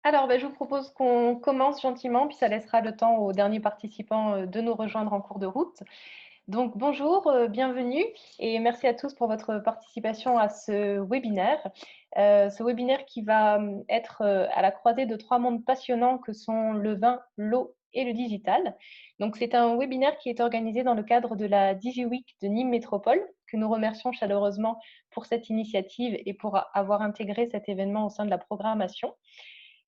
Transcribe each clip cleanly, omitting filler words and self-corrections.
Alors, je vous propose qu'on commence gentiment, puis ça laissera le temps aux derniers participants de nous rejoindre en cours de route. Donc, bonjour, bienvenue et merci à tous pour votre participation à ce webinaire. Ce webinaire qui va être à la croisée de trois mondes passionnants que sont le vin, l'eau et le digital. Donc, c'est un webinaire qui est organisé dans le cadre de la DigiWeek de Nîmes Métropole, que nous remercions chaleureusement pour cette initiative et pour avoir intégré cet événement au sein de la programmation.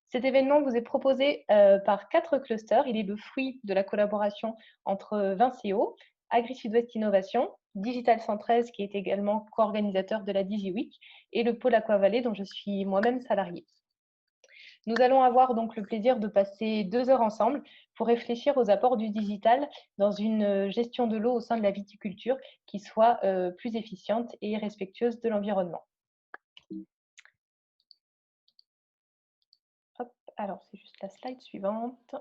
Cet événement vous est proposé par 4 clusters. Il est le fruit de la collaboration entre Vinceo, Agri-Sud-Ouest Innovation, Digital 113, qui est également co-organisateur de la DigiWeek, et le pôle Aquavalais, dont je suis moi-même salariée. Nous allons avoir donc le plaisir de passer 2 heures ensemble pour réfléchir aux apports du digital dans une gestion de l'eau au sein de la viticulture qui soit plus efficiente et respectueuse de l'environnement. Hop, alors c'est juste la slide suivante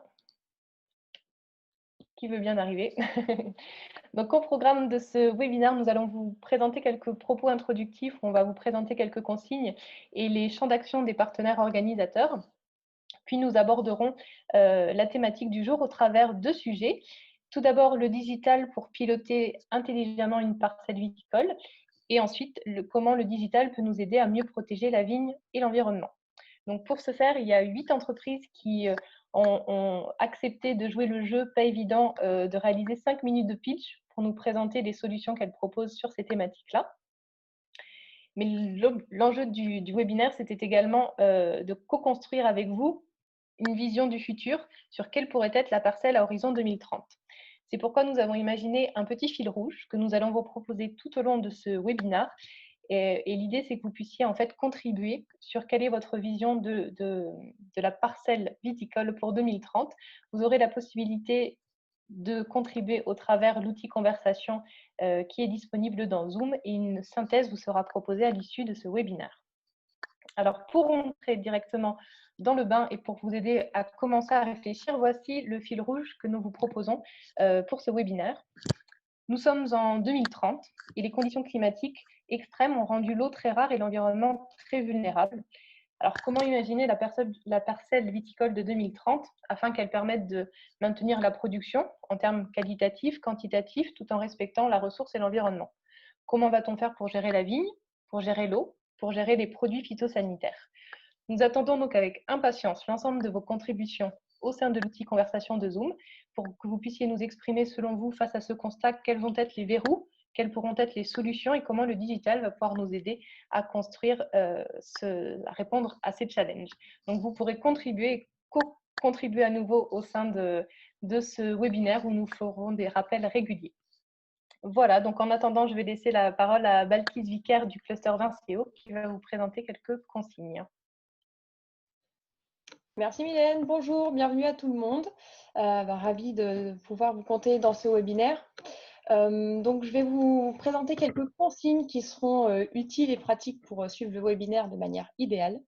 qui veut bien arriver. Donc, au programme de ce webinaire, nous allons vous présenter quelques propos introductifs, on va vous présenter quelques consignes et les champs d'action des partenaires organisateurs. Puis, nous aborderons la thématique du jour au travers de sujets. Tout d'abord, le digital pour piloter intelligemment une parcelle viticole et ensuite, comment le digital peut nous aider à mieux protéger la vigne et l'environnement. Donc, pour ce faire, il y a 8 entreprises qui ont accepté de jouer le jeu pas évident de réaliser 5 minutes de pitch pour nous présenter les solutions qu'elles proposent sur ces thématiques-là. Mais l'enjeu du webinaire, c'était également de co-construire avec vous une vision du futur sur quelle pourrait être la parcelle à horizon 2030. C'est pourquoi nous avons imaginé un petit fil rouge que nous allons vous proposer tout au long de ce webinaire. Et l'idée, c'est que vous puissiez en fait contribuer sur quelle est votre vision de la parcelle viticole pour 2030. Vous aurez la possibilité de contribuer au travers l'outil conversation qui est disponible dans Zoom et une synthèse vous sera proposée à l'issue de ce webinaire. Alors, pour entrer directement dans le bain et pour vous aider à commencer à réfléchir, voici le fil rouge que nous vous proposons pour ce webinaire. Nous sommes en 2030 et les conditions climatiques extrêmes ont rendu l'eau très rare et l'environnement très vulnérable. Alors, comment imaginer la parcelle viticole de 2030 afin qu'elle permette de maintenir la production en termes qualitatifs, quantitatifs, tout en respectant la ressource et l'environnement? Comment va-t-on faire pour gérer la vigne, pour gérer l'eau, pour gérer les produits phytosanitaires? Nous attendons donc avec impatience l'ensemble de vos contributions au sein de l'outil conversation de Zoom pour que vous puissiez nous exprimer selon vous face à ce constat quels vont être les verrous, quelles pourront être les solutions et comment le digital va pouvoir nous aider à construire, à répondre à ces challenges. Donc vous pourrez contribuer, co-contribuer à nouveau au sein de ce webinaire où nous ferons des rappels réguliers. Voilà, donc en attendant, je vais laisser la parole à Balkis Vicaire du cluster Vinceo qui va vous présenter quelques consignes. Merci Mylène, bonjour, bienvenue à tout le monde. Ravie de pouvoir vous compter dans ce webinaire. Donc, je vais vous présenter quelques consignes qui seront utiles et pratiques pour suivre le webinaire de manière idéale.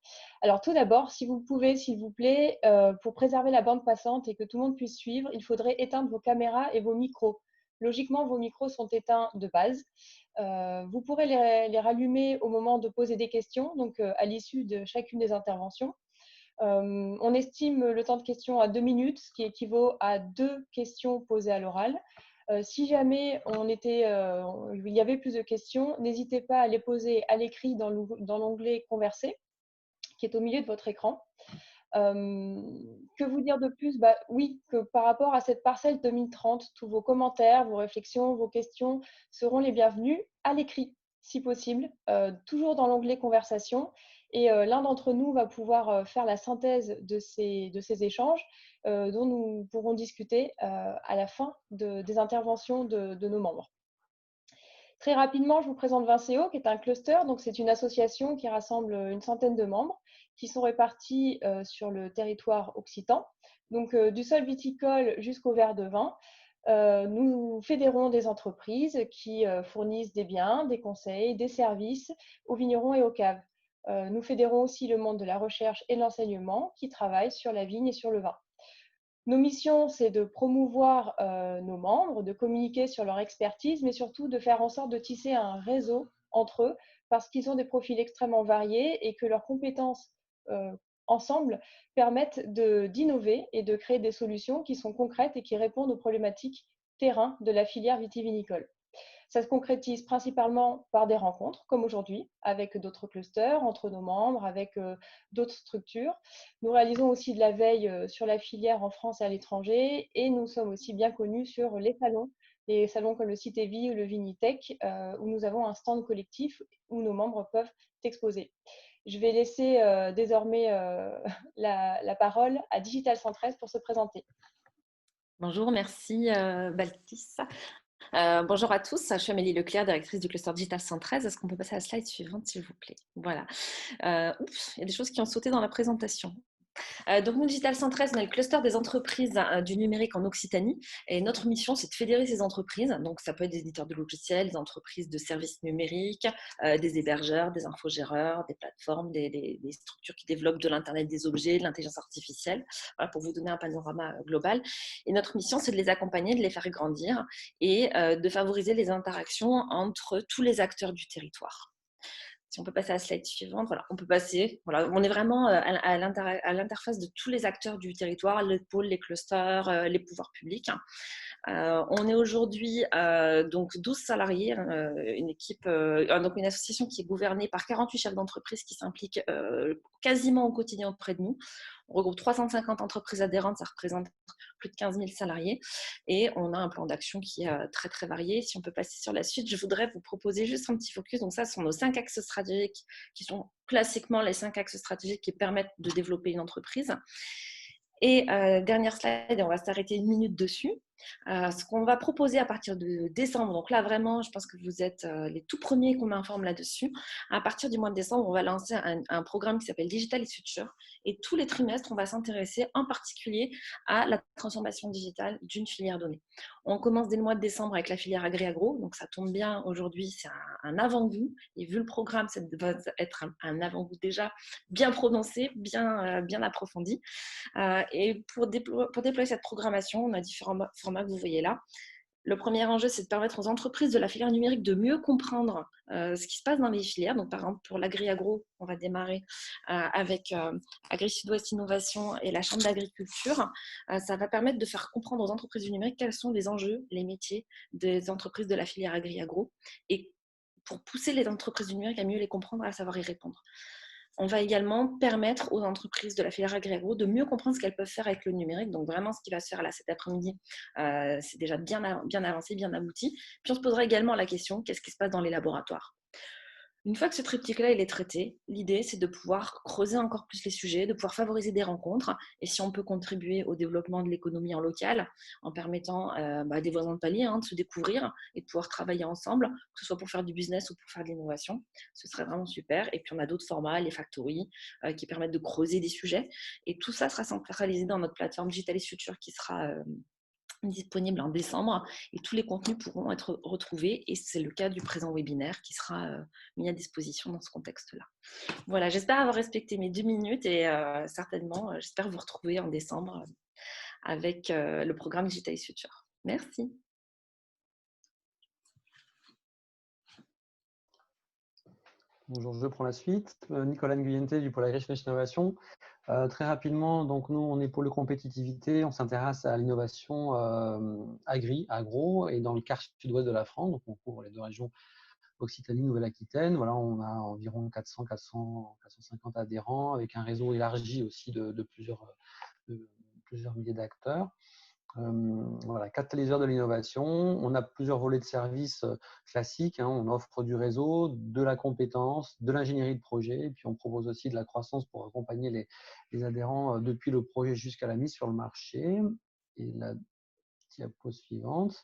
Alors, tout d'abord, si vous pouvez, s'il vous plaît, pour préserver la bande passante et que tout le monde puisse suivre, il faudrait éteindre vos caméras et vos micros. Logiquement, vos micros sont éteints de base. Vous pourrez les rallumer au moment de poser des questions, donc à l'issue de chacune des interventions. On estime le temps de question à 2 minutes, ce qui équivaut à 2 questions posées à l'oral. Si jamais il y avait plus de questions, n'hésitez pas à les poser à l'écrit dans l'onglet Converser, qui est au milieu de votre écran. Que vous dire de plus? Oui, que par rapport à cette parcelle 2030, tous vos commentaires, vos réflexions, vos questions seront les bienvenus à l'écrit, si possible, toujours dans l'onglet Conversation. Et l'un d'entre nous va pouvoir faire la synthèse de ces échanges dont nous pourrons discuter à la fin des interventions de nos membres. Très rapidement, je vous présente Vinceo, qui est un cluster. Donc, c'est une association qui rassemble une centaine de membres qui sont répartis sur le territoire occitan. Donc, du sol viticole jusqu'au verre de vin. Nous fédérons des entreprises qui fournissent des biens, des conseils, des services aux vignerons et aux caves. Nous fédérons aussi le monde de la recherche et de l'enseignement qui travaille sur la vigne et sur le vin. Nos missions, c'est de promouvoir nos membres, de communiquer sur leur expertise, mais surtout de faire en sorte de tisser un réseau entre eux parce qu'ils ont des profils extrêmement variés et que leurs compétences ensemble, permettent d'innover et de créer des solutions qui sont concrètes et qui répondent aux problématiques terrain de la filière vitivinicole. Ça se concrétise principalement par des rencontres, comme aujourd'hui, avec d'autres clusters, entre nos membres, avec d'autres structures. Nous réalisons aussi de la veille sur la filière en France et à l'étranger, et nous sommes aussi bien connus sur les salons comme le Citevi ou le Vinitech, où nous avons un stand collectif où nos membres peuvent exposer. Je vais laisser désormais la parole à Digital 113 pour se présenter. Bonjour, merci Baltis. Bonjour à tous, je suis Amélie Leclerc, directrice du cluster Digital 113. Est-ce qu'on peut passer à la slide suivante, s'il vous plaît? Voilà. Il y a des choses qui ont sauté dans la présentation. Donc, nous, Digital 113, on est le cluster des entreprises du numérique en Occitanie. Et notre mission, c'est de fédérer ces entreprises. Donc, ça peut être des éditeurs de logiciels, des entreprises de services numériques, des hébergeurs, des infogéreurs, des plateformes, des structures qui développent de l'Internet des objets, de l'intelligence artificielle, voilà, pour vous donner un panorama global. Et notre mission, c'est de les accompagner, de les faire grandir et de favoriser les interactions entre tous les acteurs du territoire. Si on peut passer à la slide suivante, voilà, on peut passer. Voilà, on est vraiment à l'interface de tous les acteurs du territoire, les pôles, les clusters, les pouvoirs publics. On est aujourd'hui donc 12 salariés, une équipe, donc une association qui est gouvernée par 48 chefs d'entreprise qui s'impliquent quasiment au quotidien auprès de nous. On regroupe 350 entreprises adhérentes, ça représente plus de 15 000 salariés et on a un plan d'action qui est très très varié. Si on peut passer sur la suite, je voudrais vous proposer juste un petit focus. Donc ça, ce sont nos 5 axes stratégiques qui sont classiquement les 5 axes stratégiques qui permettent de développer une entreprise. Et dernière slide, et on va s'arrêter une minute dessus. Ce qu'on va proposer à partir de décembre, donc là vraiment, je pense que vous êtes les tout premiers qu'on informe là-dessus. À partir du mois de décembre, on va lancer un programme qui s'appelle Digital is Future. Et tous les trimestres, on va s'intéresser en particulier à la transformation digitale d'une filière donnée. On commence dès le mois de décembre avec la filière agri-agro, donc ça tombe bien aujourd'hui, c'est un avant-goût. Et vu le programme, ça va être un avant-goût déjà bien prononcé, bien approfondi. Et pour déployer cette programmation, on a différents formats que vous voyez là. Le premier enjeu, c'est de permettre aux entreprises de la filière numérique de mieux comprendre ce qui se passe dans les filières. Donc, par exemple, pour l'agri-agro, on va démarrer avec Agri Sud-Ouest Innovation et la Chambre d'agriculture. Ça va permettre de faire comprendre aux entreprises du numérique quels sont les enjeux, les métiers des entreprises de la filière agri-agro et pour pousser les entreprises du numérique à mieux les comprendre et à savoir y répondre. On va également permettre aux entreprises de la filière agri-agro de mieux comprendre ce qu'elles peuvent faire avec le numérique. Donc vraiment, ce qui va se faire là cet après-midi, c'est déjà bien avancé, bien abouti. Puis on se posera également la question, qu'est-ce qui se passe dans les laboratoires ? Une fois que ce triptyque-là il est traité, l'idée c'est de pouvoir creuser encore plus les sujets, de pouvoir favoriser des rencontres et si on peut contribuer au développement de l'économie en local en permettant à des voisins de palier de se découvrir et de pouvoir travailler ensemble, que ce soit pour faire du business ou pour faire de l'innovation, ce serait vraiment super. Et puis on a d'autres formats, les factories qui permettent de creuser des sujets et tout ça sera centralisé dans notre plateforme Digital is Future qui sera disponible en décembre et tous les contenus pourront être retrouvés et c'est le cas du présent webinaire qui sera mis à disposition dans ce contexte-là. Voilà, j'espère avoir respecté mes 2 minutes et certainement, j'espère vous retrouver en décembre avec le programme Digital is Future. Merci. Bonjour, je prends la suite. Nicolas Nguyente du pôle Agri-Finance Innovation. Très rapidement, donc nous, on est pôle de compétitivité, on s'intéresse à l'innovation agro, et dans le quart sud-ouest de la France, donc on couvre les 2 régions Occitanie, Nouvelle-Aquitaine. Voilà, on a environ 450 adhérents, avec un réseau élargi aussi de plusieurs milliers d'acteurs. Voilà, catalyseur de l'innovation. On a plusieurs volets de services classiques. On offre du réseau, de la compétence, de l'ingénierie de projet. Et puis, on propose aussi de la croissance pour accompagner les adhérents depuis le projet jusqu'à la mise sur le marché. Et la diapo suivante.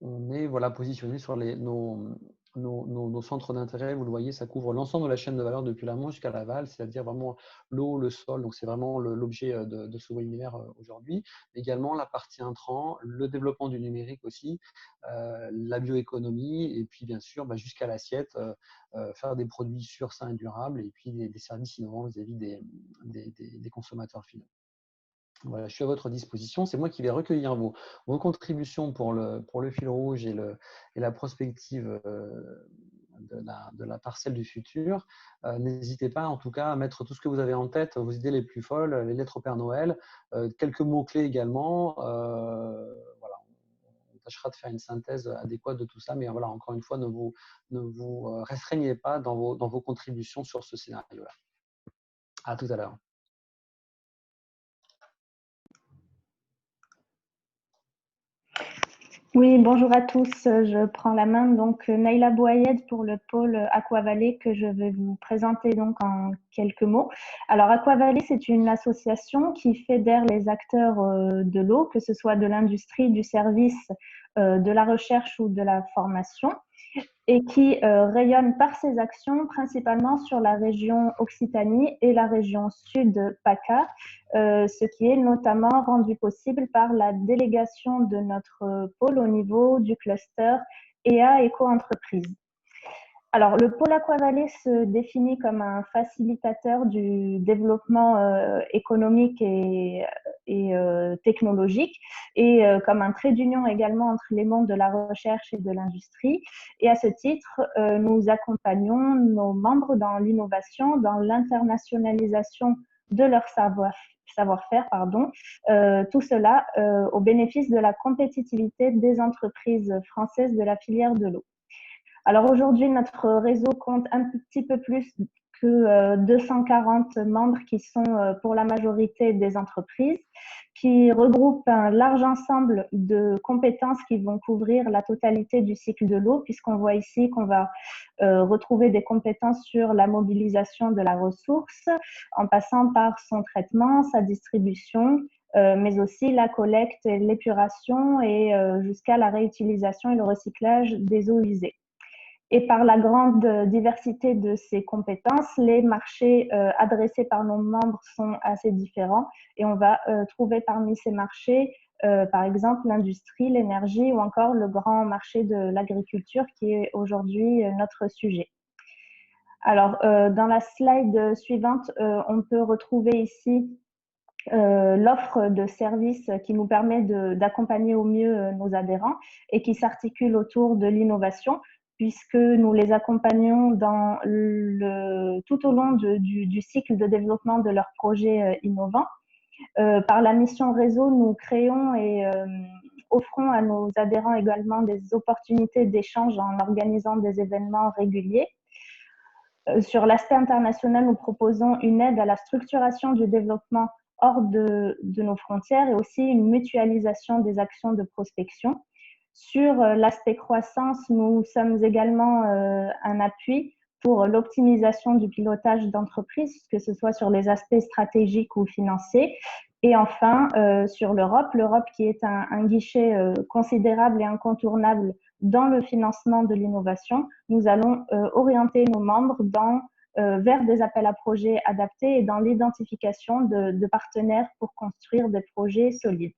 On est positionné sur nos centres d'intérêt. Vous le voyez, ça couvre l'ensemble de la chaîne de valeur depuis l'amont jusqu'à l'aval, c'est-à-dire vraiment l'eau, le sol. Donc, c'est vraiment l'objet de ce webinaire aujourd'hui. Également, la partie intrant, le développement du numérique aussi, la bioéconomie et puis, bien sûr, jusqu'à l'assiette, faire des produits sûrs, sains et durables et puis des services innovants vis-à-vis des consommateurs finaux. Voilà, je suis à votre disposition. C'est moi qui vais recueillir vos contributions pour le fil rouge et la prospective de la parcelle du futur, n'hésitez pas en tout cas à mettre tout ce que vous avez en tête, vos idées les plus folles, les lettres au Père Noël, quelques mots-clés également. Voilà, on tâchera de faire une synthèse adéquate de tout ça, mais voilà, encore une fois, ne vous restreignez pas dans vos contributions sur ce scénario-là. À tout à l'heure. Oui, bonjour à tous. Je prends la main. Donc, Naïla Bouayed pour le pôle Aquavalley que je vais vous présenter donc en quelques mots. Alors, Aquavalley, c'est une association qui fédère les acteurs de l'eau, que ce soit de l'industrie, du service, de la recherche ou de la formation, et qui rayonne par ses actions principalement sur la région Occitanie et la région sud PACA, ce qui est notamment rendu possible par la délégation de notre pôle au niveau du cluster EA Éco-entreprise. Alors, le pôle Aquavalley se définit comme un facilitateur du développement économique et technologique et comme un trait d'union également entre les mondes de la recherche et de l'industrie. Et à ce titre, nous accompagnons nos membres dans l'innovation, dans l'internationalisation de leur savoir-faire, tout cela au bénéfice de la compétitivité des entreprises françaises de la filière de l'eau. Alors aujourd'hui, notre réseau compte un petit peu plus que 240 membres qui sont pour la majorité des entreprises, qui regroupent un large ensemble de compétences qui vont couvrir la totalité du cycle de l'eau, puisqu'on voit ici qu'on va retrouver des compétences sur la mobilisation de la ressource, en passant par son traitement, sa distribution, mais aussi la collecte, l'épuration et jusqu'à la réutilisation et le recyclage des eaux usées. Et par la grande diversité de ces compétences, les marchés adressés par nos membres sont assez différents et on va trouver parmi ces marchés, par exemple, l'industrie, l'énergie ou encore le grand marché de l'agriculture qui est aujourd'hui notre sujet. Alors, dans la slide suivante, on peut retrouver ici l'offre de services qui nous permet d'accompagner au mieux nos adhérents et qui s'articule autour de l'innovation, puisque nous les accompagnons tout au long du cycle de développement de leurs projets innovants. Par la mission réseau, nous créons et offrons à nos adhérents également des opportunités d'échange en organisant des événements réguliers. Sur l'aspect international, nous proposons une aide à la structuration du développement hors de nos frontières et aussi une mutualisation des actions de prospection. Sur l'aspect croissance, nous sommes également un appui pour l'optimisation du pilotage d'entreprise, que ce soit sur les aspects stratégiques ou financiers. Et enfin, sur l'Europe qui est un guichet considérable et incontournable dans le financement de l'innovation, nous allons orienter nos membres vers des appels à projets adaptés et dans l'identification de partenaires pour construire des projets solides.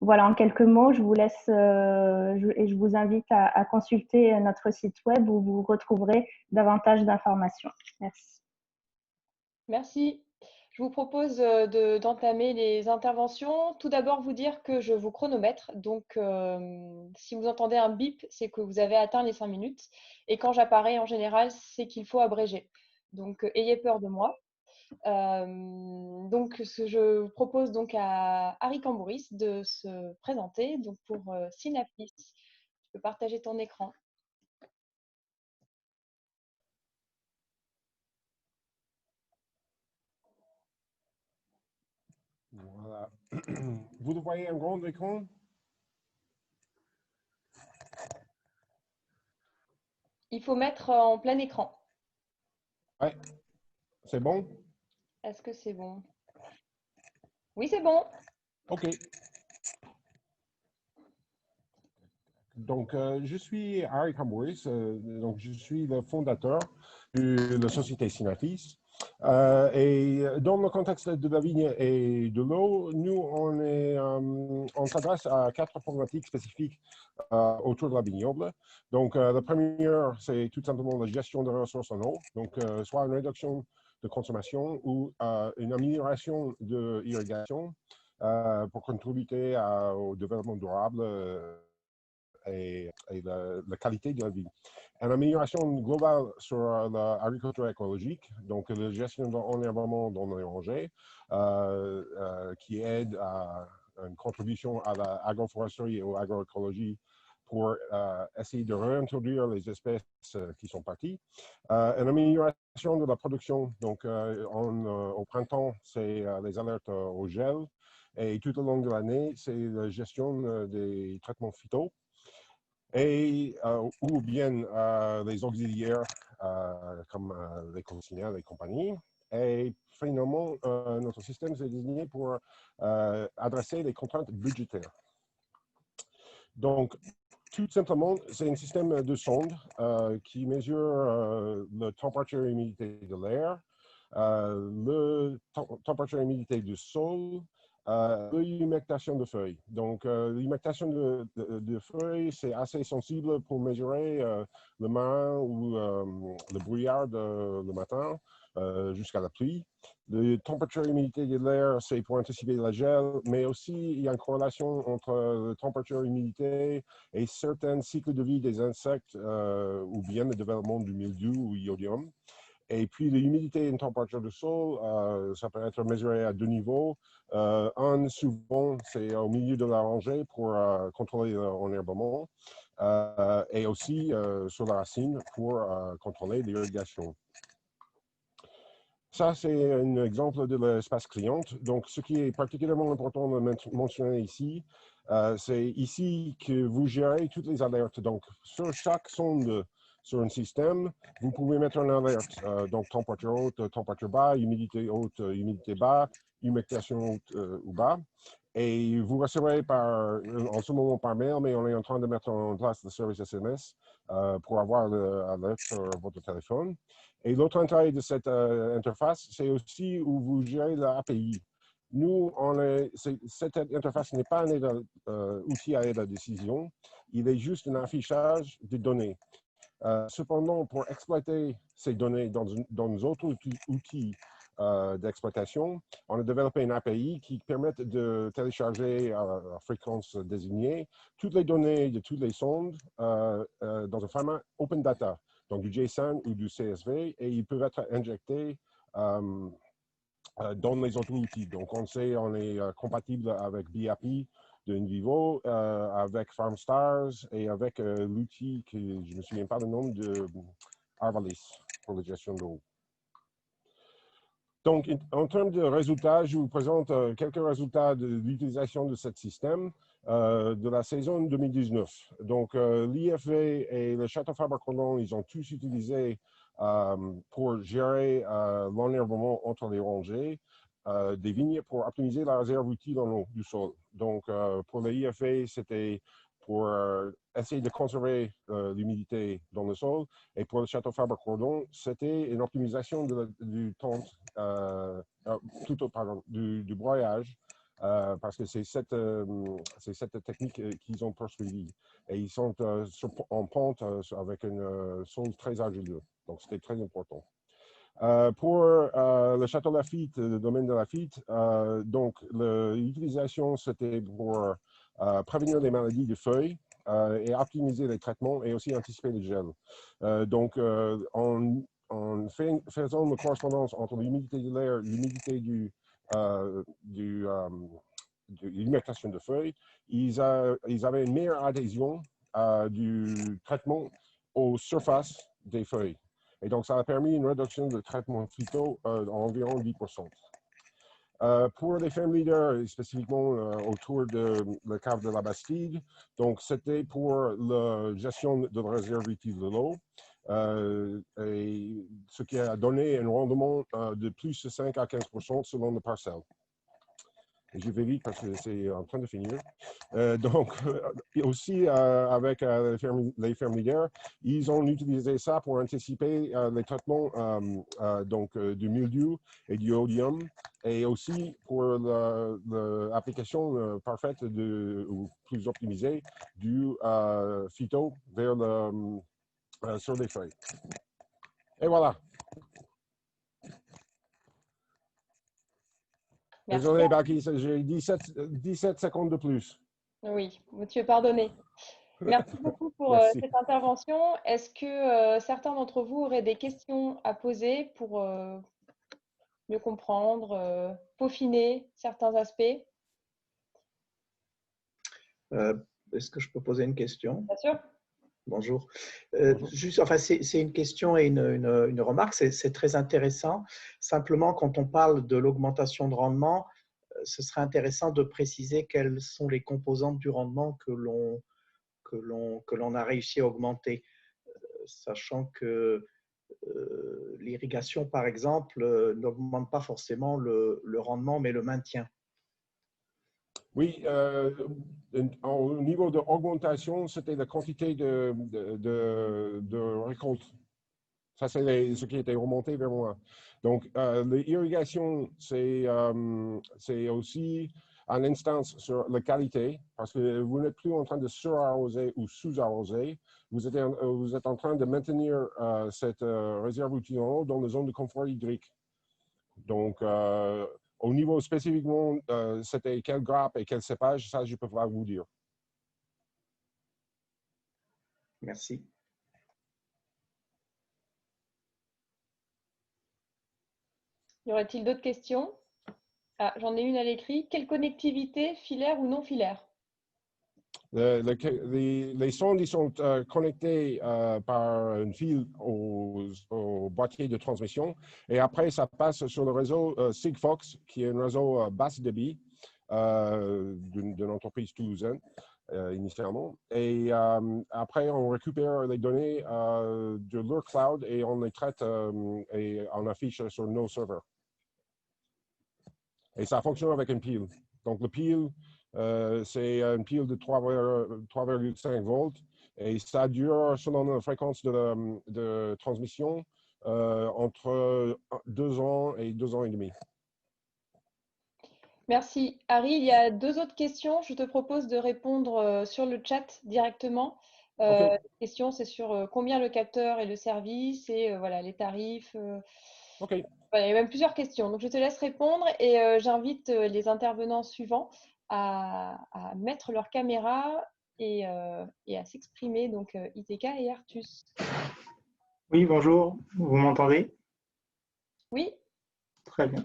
Voilà, en quelques mots, je vous laisse et je vous invite à consulter notre site web où vous retrouverez davantage d'informations. Merci. Merci. Je vous propose d'entamer les interventions. Tout d'abord, vous dire que je vous chronomètre. Donc, si vous entendez un bip, c'est que vous avez atteint les 5 minutes. Et quand j'apparais, en général, c'est qu'il faut abréger. Donc, ayez peur de moi. Donc, je vous propose donc à Harry Cambouris de se présenter. Donc, pour Synapis, tu peux partager ton écran. Voilà. Vous le voyez un grand écran? Il faut mettre en plein écran. Ouais, c'est bon? Est-ce que c'est bon? Oui, c'est bon. OK. Donc, je suis Harry Cambouris, donc je suis le fondateur de la société Synapis. Et dans le contexte de la vigne et de l'eau, nous, on s'adresse à 4 problématiques spécifiques autour de la vignoble. Donc, la première, c'est tout simplement la gestion des ressources en eau, donc soit une réduction de consommation ou une amélioration de l'irrigation pour contribuer au développement durable et la qualité de la vie. une amélioration globale sur l'agriculture écologique, donc la gestion de l'environnement dans les rangées, qui aide à une contribution à l'agroforesterie et à l'agroécologie pour essayer de réintroduire les espèces qui sont parties. Une amélioration de la production, donc au printemps, c'est les alertes au gel, et tout au long de l'année, c'est la gestion des traitements phyto, et, ou bien les auxiliaires comme les consignats, les compagnies. Et finalement, notre système est désigné pour adresser les contraintes budgétaires. Donc, tout simplement, c'est un système de sonde qui mesure la température et l'humidité de l'air, la température et l'humidité du sol, l'humectation de feuilles. Donc, l'humectation de feuilles, c'est assez sensible pour mesurer le marin ou le brouillard le matin jusqu'à la pluie. La température et l'humidité de l'air, c'est pour anticiper la gel, mais aussi il y a une corrélation entre la température et l'humidité et certains cycles de vie des insectes ou bien le développement du mildiou ou iodium. Et puis l'humidité et la température du sol, ça peut être mesuré à deux niveaux. Un, souvent, c'est au milieu de la rangée pour contrôler l'enherbement et aussi sur la racine pour contrôler l'irrigation. Ça, c'est un exemple de l'espace client. Donc, ce qui est particulièrement important de mentionner ici, c'est ici que vous gérez toutes les alertes. Donc, sur chaque sonde sur un système, vous pouvez mettre une alerte. Donc, température haute, température bas, humidité haute, humidité bas, humectation haute ou bas. Et vous recevrez en ce moment par mail, mais on est en train de mettre en place le service SMS pour avoir l'alerte sur votre téléphone. Et l'autre intérêt de cette interface, c'est aussi où vous gérez l'API. Nous, cette interface n'est pas un outil à aide à décision, il est juste un affichage de données. Cependant, pour exploiter ces données dans nos autres outils d'exploitation, on a développé une API qui permet de télécharger à fréquence désignée toutes les données de toutes les sondes dans un format open data, donc du JSON ou du CSV, et ils peuvent être injectés dans les autres outils. Donc, on sait on est compatible avec BAPI de InVivo, avec FarmStars et avec l'outil que je ne me souviens pas le nom de Arvalis pour la gestion d'eau. Donc, en termes de résultats, je vous présente quelques résultats de l'utilisation de ce système de la saison 2019. Donc, l'IFV et le Château Fabre-Condon, ils ont tous utilisé pour gérer l'enherbement entre les rangées des vignes pour optimiser la réserve utile en eau du sol. Donc, pour le IFV, c'était pour essayer de conserver l'humidité dans le sol. Et pour le Château Fabre-Condon, c'était une optimisation du temps, du broyage, parce que c'est cette technique qu'ils ont poursuivie. Et ils sont en pente avec un sol très argileux. Donc, c'était très important. Pour le Château Lafite, le domaine de Lafite, donc l'utilisation, c'était pour prévenir les maladies des feuilles et optimiser les traitements et aussi anticiper les gels. Donc, en faisant une correspondance entre l'humidité de l'air, l'humidité de l'humectation de feuilles, ils avaient une meilleure adhésion du traitement aux surfaces des feuilles. Et donc, ça a permis une réduction de traitement phyto d'environ 10%. Pour les fermes leaders, spécifiquement autour de la cave de la Bastide, donc c'était pour la gestion de la réserve utile de l'eau, et ce qui a donné un rendement de plus de 5 à 15% selon le parcelle. Et je vais vite parce que c'est en train de finir. Donc, aussi avec les fermes leaders, ils ont utilisé ça pour anticiper les traitements du mildiou et du iodium, et aussi pour l'application parfaite ou plus optimisée du phyto vers sur les feuilles. Et voilà. Merci. Désolé, Baki, j'ai 17 secondes de plus. Oui, tu es pardonné. Merci beaucoup pour Merci. cette intervention. Est-ce que certains d'entre vous auraient des questions à poser pour mieux comprendre, peaufiner certains aspects? Est-ce que je peux poser une question? Bien sûr. Bonjour. Bonjour. Juste, enfin, c'est une question et une remarque. C'est très intéressant. Simplement, quand on parle de l'augmentation de rendement, ce serait intéressant de préciser quelles sont les composantes du rendement que l'on a réussi à augmenter, sachant que l'irrigation, par exemple, n'augmente pas forcément le rendement, mais le maintien. Oui, au niveau de augmentation, c'était la quantité de récolte. Ça, c'est ce qui était remonté vers moi. Donc, l'irrigation, c'est aussi une instance sur la qualité, parce que vous n'êtes plus en train de surarroser ou sous-arroser. Vous êtes en train de maintenir cette réserve outil en eau dans la zone de confort hydrique. Donc, au niveau spécifiquement, c'était quelle grappe et quel cépage, ça, je ne peux pas vous dire. Merci. Y aurait-il d'autres questions? Ah, j'en ai une à l'écrit. Quelle connectivité, filaire ou non filaire? Les sondes ils sont connectés par un fil au boîtier de transmission et après ça passe sur le réseau Sigfox qui est un réseau basse débit d'une entreprise toulousaine initialement et après on récupère les données de leur cloud et on les traite et on affiche sur nos serveurs et ça fonctionne avec une pile. Donc le pile c'est une pile de 3,5 volts et ça dure selon la fréquence de transmission entre 2 ans et 2 ans et demi. Merci. Harry, il y a deux autres questions. Je te propose de répondre sur le chat directement. Okay. La question, c'est sur combien le capteur et le service et voilà, les tarifs. OK. Voilà, il y a même plusieurs questions. Donc, je te laisse répondre et j'invite les intervenants suivants à mettre leur caméra et à s'exprimer. Donc, ITK et Artus. Oui, bonjour. Vous m'entendez? Oui. Très bien.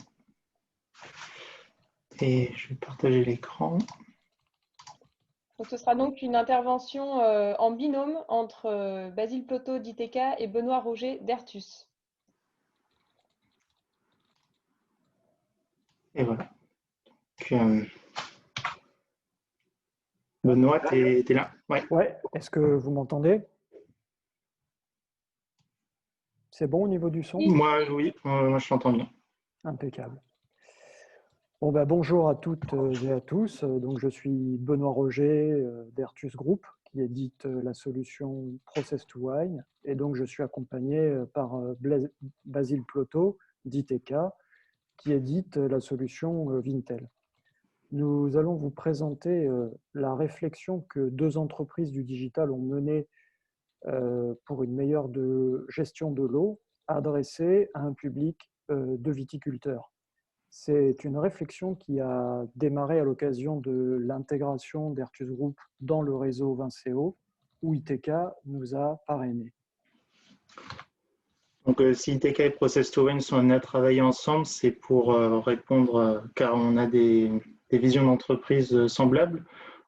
Et je vais partager l'écran. Donc, ce sera donc une intervention en binôme entre Basile Ploto d'ITK et Benoît Roger d'Ertus. Et voilà. Donc, Benoît, tu es là? Ouais. Est-ce que vous m'entendez? C'est bon au niveau du son? Moi, oui, moi je t'entends bien. Impeccable. Bon, bonjour à toutes et à tous. Donc, je suis Benoît Roger d'Ertus Group, qui édite la solution Process to Wine. Et donc, je suis accompagné par Basile Ploto d'ITK, qui édite la solution Vintel. Nous allons vous présenter la réflexion que deux entreprises du digital ont menée pour une meilleure gestion de l'eau adressée à un public de viticulteurs. C'est une réflexion qui a démarré à l'occasion de l'intégration d'Ertus Group dans le réseau Vinceo, où ITK nous a parrainés. Donc, si ITK et Process to Wine sont amenés à travailler ensemble, c'est pour répondre, car on a des visions d'entreprise semblables,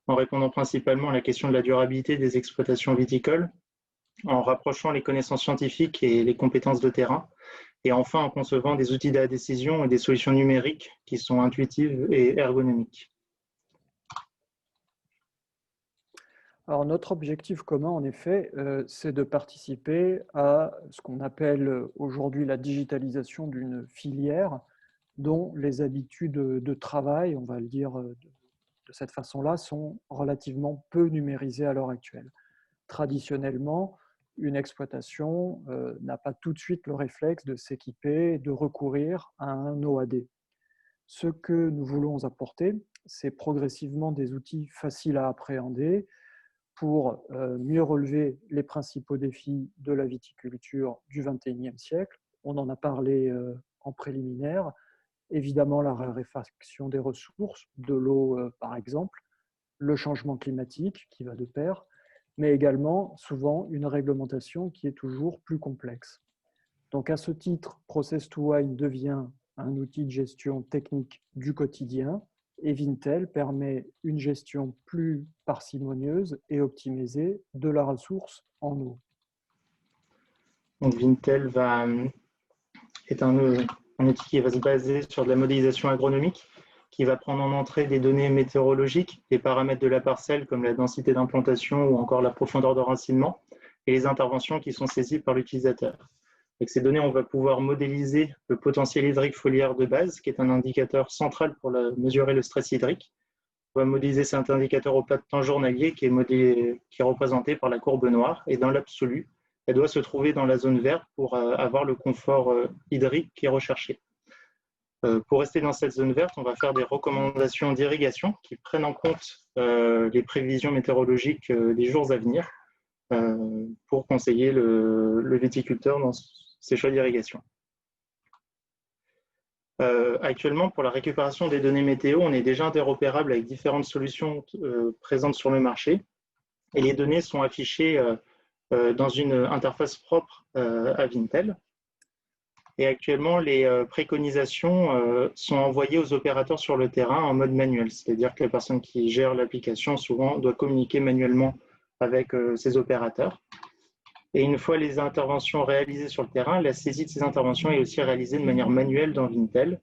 en répondant principalement à la question de la durabilité des exploitations viticoles, en rapprochant les connaissances scientifiques et les compétences de terrain, et enfin en concevant des outils de la décision et des solutions numériques qui sont intuitives et ergonomiques. Alors, notre objectif commun, en effet, c'est de participer à ce qu'on appelle aujourd'hui la digitalisation d'une filière dont les habitudes de travail, on va le dire de cette façon-là, sont relativement peu numérisées à l'heure actuelle. Traditionnellement, une exploitation n'a pas tout de suite le réflexe de s'équiper, de recourir à un OAD. Ce que nous voulons apporter, c'est progressivement des outils faciles à appréhender pour mieux relever les principaux défis de la viticulture du XXIe siècle. On en a parlé en préliminaire. Évidemment, la raréfaction des ressources, de l'eau par exemple, le changement climatique qui va de pair, mais également souvent une réglementation qui est toujours plus complexe. Donc à ce titre, Process2Wine devient un outil de gestion technique du quotidien et Vintel permet une gestion plus parcimonieuse et optimisée de la ressource en eau. Donc Vintel est un outil qui va se baser sur de la modélisation agronomique, qui va prendre en entrée des données météorologiques, des paramètres de la parcelle comme la densité d'implantation ou encore la profondeur de racinement, et les interventions qui sont saisies par l'utilisateur. Avec ces données, on va pouvoir modéliser le potentiel hydrique foliaire de base, qui est un indicateur central pour mesurer le stress hydrique. On va modéliser cet indicateur au plat de temps journalier qui est représenté par la courbe noire. Et dans l'absolu, elle doit se trouver dans la zone verte pour avoir le confort hydrique qui est recherché. Pour rester dans cette zone verte, on va faire des recommandations d'irrigation qui prennent en compte les prévisions météorologiques des jours à venir pour conseiller le viticulteur dans ses choix d'irrigation. Actuellement, pour la récupération des données météo, on est déjà interopérable avec différentes solutions présentes sur le marché et les données sont affichées dans une interface propre à Vintel. Et actuellement, les préconisations sont envoyées aux opérateurs sur le terrain en mode manuel, c'est-à-dire que la personne qui gère l'application souvent doit communiquer manuellement avec ces opérateurs. Et une fois les interventions réalisées sur le terrain, la saisie de ces interventions est aussi réalisée de manière manuelle dans Vintel,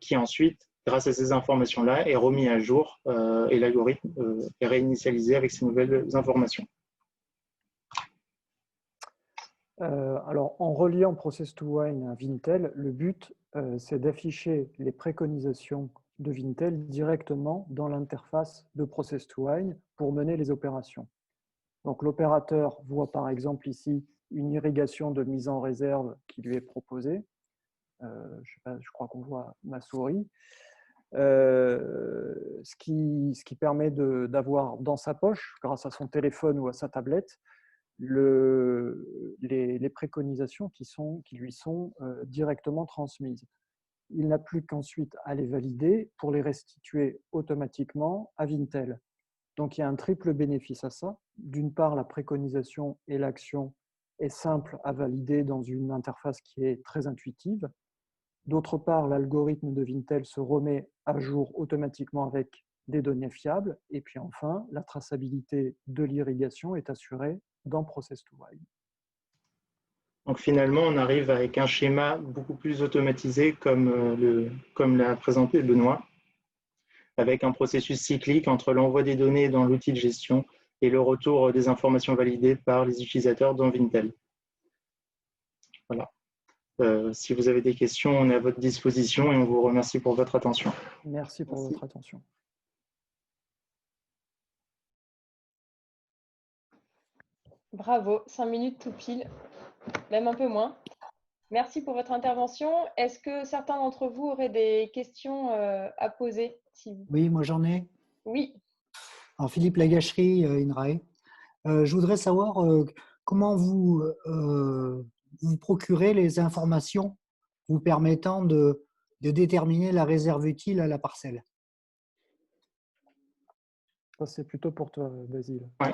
qui ensuite, grâce à ces informations-là, est remis à jour et l'algorithme est réinitialisé avec ces nouvelles informations. Alors, en reliant Process2Wine à Vintel, le but, c'est d'afficher les préconisations de Vintel directement dans l'interface de Process2Wine pour mener les opérations. Donc, l'opérateur voit par exemple ici une irrigation de mise en réserve qui lui est proposée. Je crois qu'on voit ma souris. Ce qui permet d'avoir dans sa poche, grâce à son téléphone ou à sa tablette, les préconisations qui lui sont directement transmises. Il n'a plus qu'ensuite à les valider pour les restituer automatiquement à Vintel. Donc il y a un triple bénéfice à ça. D'une part, la préconisation et l'action est simple à valider dans une interface qui est très intuitive. D'autre part, l'algorithme de Vintel se remet à jour automatiquement avec des données fiables. Et puis enfin, la traçabilité de l'irrigation est assurée dans Process2Wine. Donc finalement, on arrive avec un schéma beaucoup plus automatisé comme l'a présenté Benoît, avec un processus cyclique entre l'envoi des données dans l'outil de gestion et le retour des informations validées par les utilisateurs dans Vintel. Voilà. Si vous avez des questions, on est à votre disposition et on vous remercie pour votre attention. Merci pour votre attention. Bravo, 5 minutes tout pile, même un peu moins. Merci pour votre intervention. Est-ce que certains d'entre vous auraient des questions à poser? Oui, moi j'en ai. Oui. Alors Philippe Lagacherie, INRAE. Je voudrais savoir comment vous procurez les informations vous permettant de déterminer la réserve utile à la parcelle. Ça, c'est plutôt pour toi, Basile. Ouais.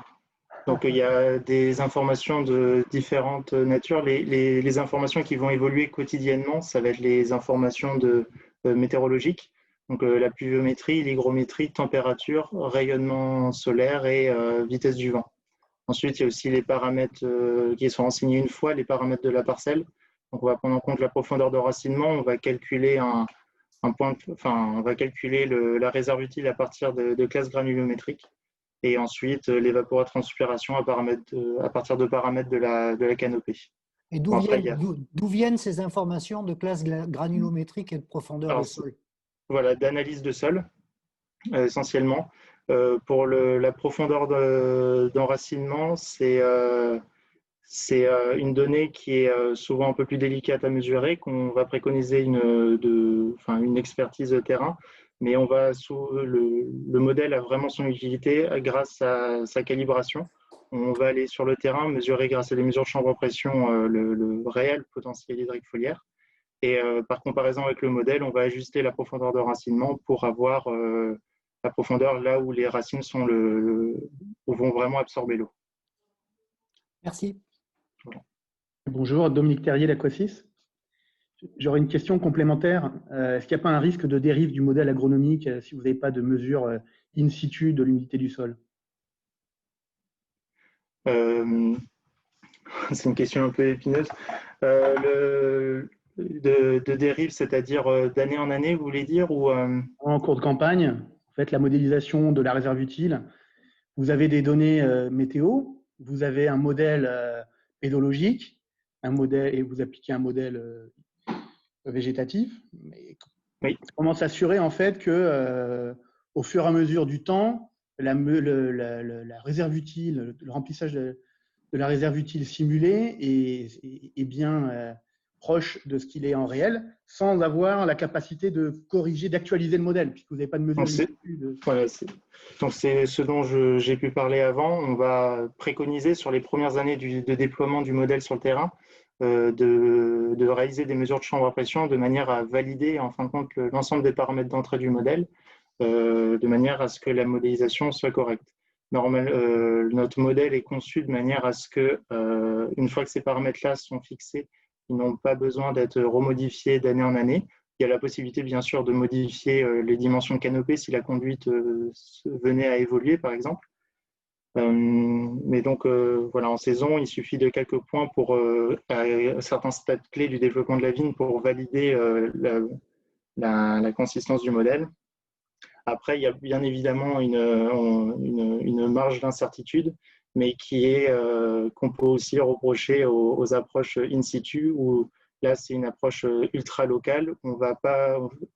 Donc, il y a des informations de différentes natures. Les informations qui vont évoluer quotidiennement, ça va être les informations météorologiques. Donc, la pluviométrie, l'hygrométrie, température, rayonnement solaire et vitesse du vent. Ensuite, il y a aussi les paramètres qui sont renseignés une fois, les paramètres de la parcelle. Donc, on va prendre en compte la profondeur de racinement. On va calculer la réserve utile à partir de classes granulométriques. Et ensuite l'évapotranspiration à partir de paramètres de la canopée. Et d'où viennent ces informations de classe granulométrique et de profondeur de sol? Voilà, d'analyse de sol, essentiellement. Pour la profondeur d'enracinement, c'est une donnée qui est souvent un peu plus délicate à mesurer, qu'on va préconiser une expertise de terrain. Mais le modèle a vraiment son utilité grâce à sa calibration. On va aller sur le terrain, mesurer grâce à des mesures de chambre à pression le réel potentiel hydrique foliaire. Et par comparaison avec le modèle, on va ajuster la profondeur de racinement pour avoir la profondeur là où les racines vont vraiment absorber l'eau. Merci. Bonjour, Dominique Terrier d'Aquasys. J'aurais une question complémentaire. Est-ce qu'il n'y a pas un risque de dérive du modèle agronomique si vous n'avez pas de mesure in situ de l'humidité du sol? C'est une question un peu épineuse. De dérive, c'est-à-dire d'année en année, vous voulez dire ou En cours de campagne, en fait, la modélisation de la réserve utile, vous avez des données météo, vous avez un modèle pédologique, et vous appliquez un modèle végétatif. Mais oui. Comment s'assurer en fait que, au fur et à mesure du temps, la réserve utile, le remplissage de la réserve utile simulée est bien proche de ce qu'il est en réel, sans avoir la capacité de corriger, d'actualiser le modèle, puisque vous n'avez pas de mesure. Voilà, donc c'est ce dont j'ai pu parler avant. On va préconiser sur les premières années de déploiement du modèle sur le terrain de réaliser des mesures de chambre à pression de manière à valider en fin de compte l'ensemble des paramètres d'entrée du modèle, de manière à ce que la modélisation soit correcte. Notre modèle est conçu de manière à ce que, une fois que ces paramètres-là sont fixés, ils n'ont pas besoin d'être remodifiés d'année en année. Il y a la possibilité, bien sûr, de modifier les dimensions de canopée si la conduite venait à évoluer, par exemple. Mais donc, voilà, en saison, il suffit de quelques points pour à certains stades clés du développement de la vigne pour valider la consistance du modèle. Après, il y a bien évidemment une marge d'incertitude, mais qu'on peut aussi reprocher aux approches in situ, où là, c'est une approche ultra locale, où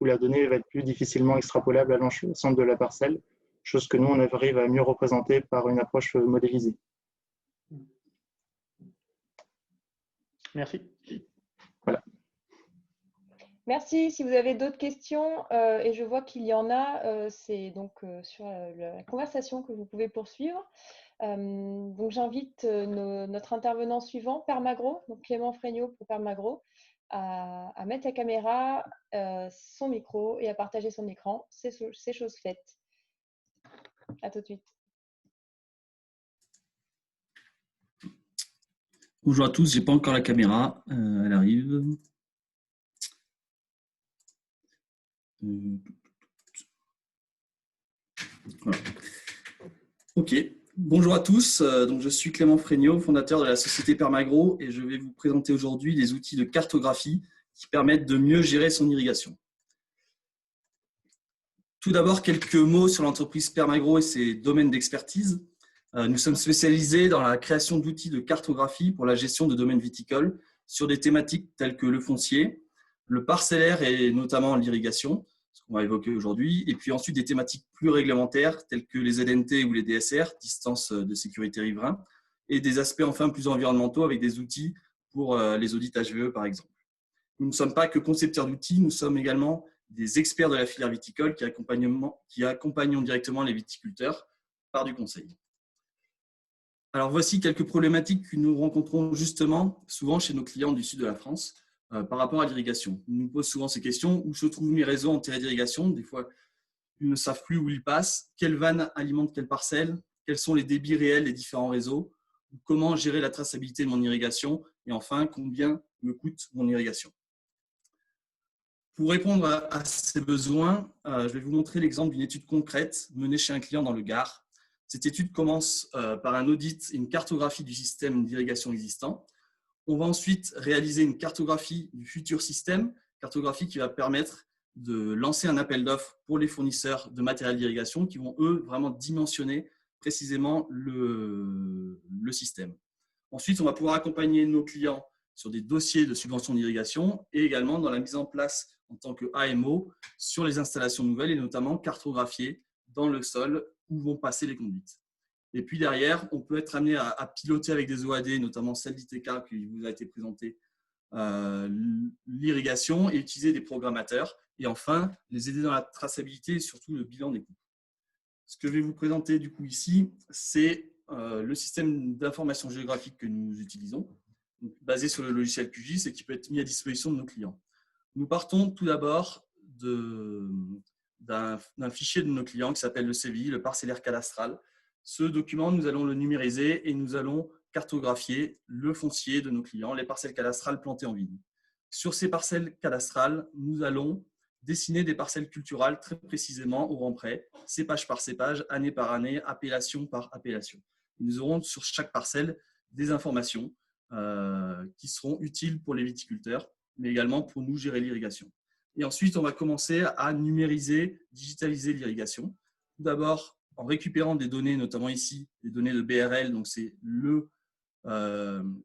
la donnée va être plus difficilement extrapolable à l'ensemble de la parcelle, chose que nous, on arrive à mieux représenter par une approche modélisée. Merci. Voilà. Merci. Si vous avez d'autres questions, et je vois qu'il y en a, c'est donc sur la conversation que vous pouvez poursuivre. Donc j'invite notre intervenant suivant, Permagro, donc Clément Fregnault pour Permagro, à mettre la caméra, son micro et à partager son écran. C'est chose faite. À tout de suite. Bonjour à tous, j'ai pas encore la caméra, elle arrive. Voilà. Ok, bonjour à tous, donc je suis Clément Fregnault, fondateur de la société Permagro et je vais vous présenter aujourd'hui des outils de cartographie qui permettent de mieux gérer son irrigation. Tout d'abord, quelques mots sur l'entreprise Permagro et ses domaines d'expertise. Nous sommes spécialisés dans la création d'outils de cartographie pour la gestion de domaines viticoles sur des thématiques telles que le foncier, le parcellaire et notamment l'irrigation, ce qu'on va évoquer aujourd'hui, et puis ensuite des thématiques plus réglementaires telles que les ZNT ou les DSR, distance de sécurité riverain, et des aspects enfin plus environnementaux avec des outils pour les audits HVE par exemple. Nous ne sommes pas que concepteurs d'outils, nous sommes également des experts de la filière viticole qui accompagnons directement les viticulteurs par du conseil. Alors voici quelques problématiques que nous rencontrons justement souvent chez nos clients du sud de la France par rapport à l'irrigation. Ils nous posent souvent ces questions: où se trouvent mes réseaux enterrés d'irrigation? Des fois, ils ne savent plus où ils passent. Quelle vanne alimente quelle parcelle? Quels sont les débits réels des différents réseaux? Comment gérer la traçabilité de mon irrigation? Et enfin, combien me coûte mon irrigation? Pour répondre à ces besoins, je vais vous montrer l'exemple d'une étude concrète menée chez un client dans le Gard. Cette étude commence par un audit et une cartographie du système d'irrigation existant. On va ensuite réaliser une cartographie du futur système, cartographie qui va permettre de lancer un appel d'offres pour les fournisseurs de matériel d'irrigation qui vont, eux, vraiment dimensionner précisément le système. Ensuite, on va pouvoir accompagner nos clients sur des dossiers de subvention d'irrigation et également dans la mise en place en tant que AMO sur les installations nouvelles et notamment cartographier dans le sol où vont passer les conduites. Et puis derrière, on peut être amené à piloter avec des OAD, notamment celle d'ITK qui vous a été présentée, l'irrigation et utiliser des programmateurs. Et enfin, les aider dans la traçabilité et surtout le bilan des coûts. Ce que je vais vous présenter du coup ici, c'est le système d'information géographique que nous utilisons, basé sur le logiciel QGIS et qui peut être mis à disposition de nos clients. Nous partons tout d'abord d'un fichier de nos clients qui s'appelle le CVI, le parcellaire cadastral. Ce document, nous allons le numériser et nous allons cartographier le foncier de nos clients, les parcelles cadastrales plantées en vigne. Sur ces parcelles cadastrales, nous allons dessiner des parcelles culturales très précisément au rang près, cépage par cépage, année par année, appellation par appellation. Nous aurons sur chaque parcelle des informations qui seront utiles pour les viticulteurs, mais également pour nous gérer l'irrigation. Et ensuite, on va commencer à numériser, digitaliser l'irrigation. Tout d'abord, en récupérant des données, notamment ici, des données de BRL, donc c'est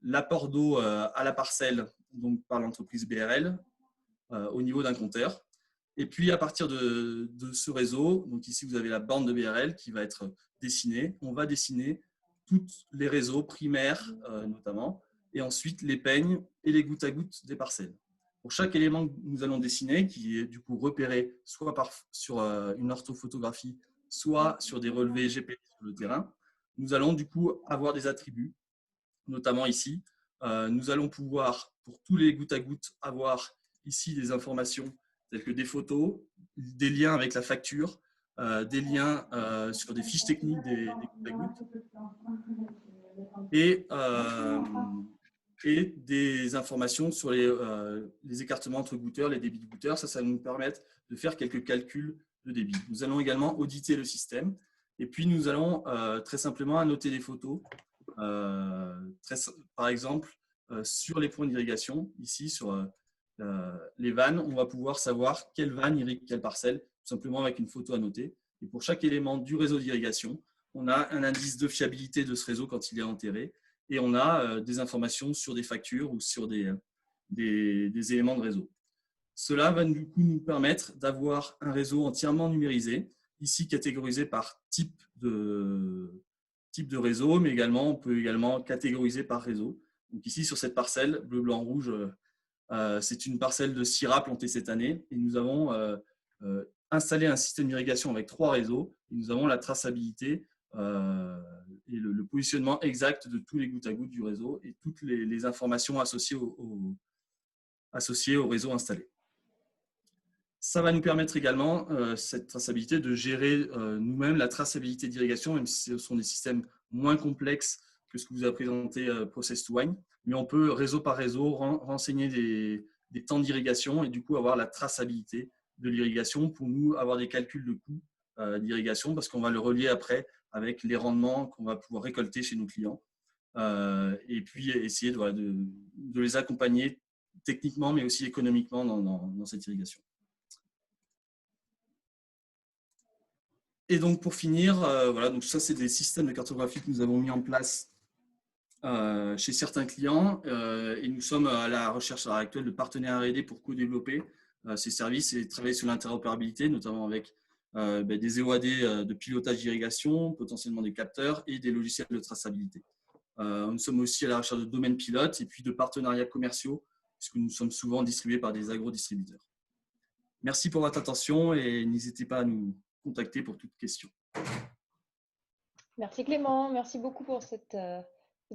l'apport d'eau à la parcelle donc par l'entreprise BRL au niveau d'un compteur. Et puis, à partir de ce réseau, donc ici, vous avez la bande de BRL qui va être dessinée. On va dessiner tous les réseaux primaires, notamment, et ensuite les peignes et les gouttes à gouttes des parcelles. Pour chaque élément que nous allons dessiner, qui est du coup repéré soit sur une orthophotographie, soit sur des relevés GPS sur le terrain, nous allons du coup avoir des attributs, notamment ici. Nous allons pouvoir, pour tous les gouttes à gouttes, avoir ici des informations telles que des photos, des liens avec la facture, des liens sur des fiches techniques des gouttes à gouttes et des informations sur les écartements entre goutteurs, les débits de goutteurs. Ça va nous permettre de faire quelques calculs de débit. Nous allons également auditer le système et puis nous allons très simplement annoter des photos. Par exemple, sur les points d'irrigation, ici sur les vannes, on va pouvoir savoir quelle vanne irrigue quelle parcelle, tout simplement avec une photo à noter. Et pour chaque élément du réseau d'irrigation, on a un indice de fiabilité de ce réseau quand il est enterré et on a des informations sur des factures ou sur des éléments de réseau. Cela va du coup nous permettre d'avoir un réseau entièrement numérisé, ici catégorisé par type de réseau, mais également on peut également catégoriser par réseau. Donc ici sur cette parcelle bleu, blanc, rouge, c'est une parcelle de Syrah plantée cette année et nous avons installé un système d'irrigation avec 3 réseaux et nous avons la traçabilité et le positionnement exact de tous les gouttes à gouttes du réseau et toutes les informations associées au réseau installé. Ça va nous permettre également, cette traçabilité, de gérer nous-mêmes la traçabilité d'irrigation, même si ce sont des systèmes moins complexes que ce que vous a présenté Process2Wine. Mais on peut, réseau par réseau, renseigner des temps d'irrigation et du coup avoir la traçabilité de l'irrigation pour nous avoir des calculs de coûts d'irrigation parce qu'on va le relier après avec les rendements qu'on va pouvoir récolter chez nos clients. Et puis essayer de les accompagner techniquement mais aussi économiquement dans cette irrigation. Et donc, pour finir, voilà, donc ça, c'est des systèmes de cartographie que nous avons mis en place chez certains clients et nous sommes à la recherche à l'heure actuelle de partenaires R&D pour co-développer ces services et travailler sur l'interopérabilité, notamment avec des EOAD de pilotage d'irrigation, potentiellement des capteurs et des logiciels de traçabilité. Nous sommes aussi à la recherche de domaines pilotes et puis de partenariats commerciaux, puisque nous sommes souvent distribués par des agro-distributeurs. Merci pour votre attention et n'hésitez pas à nous contacter pour toute question. Merci Clément, merci beaucoup pour cette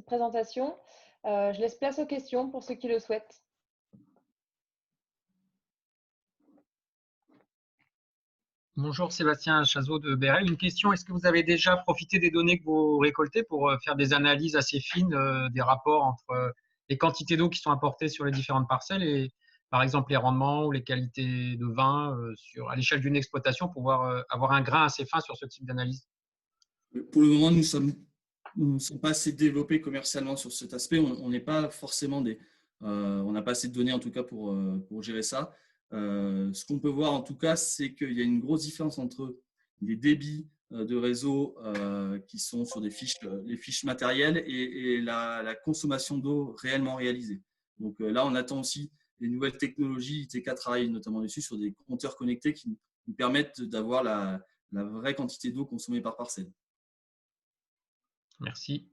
présentation. Je laisse place aux questions pour ceux qui le souhaitent. Bonjour Sébastien Chazot de BRL. Une question, est-ce que vous avez déjà profité des données que vous récoltez pour faire des analyses assez fines, des rapports entre les quantités d'eau qui sont apportées sur les différentes parcelles et par exemple les rendements ou les qualités de vin à l'échelle d'une exploitation pour pouvoir avoir un grain assez fin sur ce type d'analyse? Pour le moment, nous ne sommes pas assez développés commercialement sur cet aspect. On n'est pas forcément on n'a pas assez de données en tout cas pour gérer ça. Ce qu'on peut voir en tout cas, c'est qu'il y a une grosse différence entre les débits de réseau qui sont sur les fiches matérielles et la consommation d'eau réellement réalisée. Donc là, on attend aussi les nouvelles technologies. ITK travaille notamment dessus sur des compteurs connectés qui nous permettent d'avoir la vraie quantité d'eau consommée par parcelle. Merci.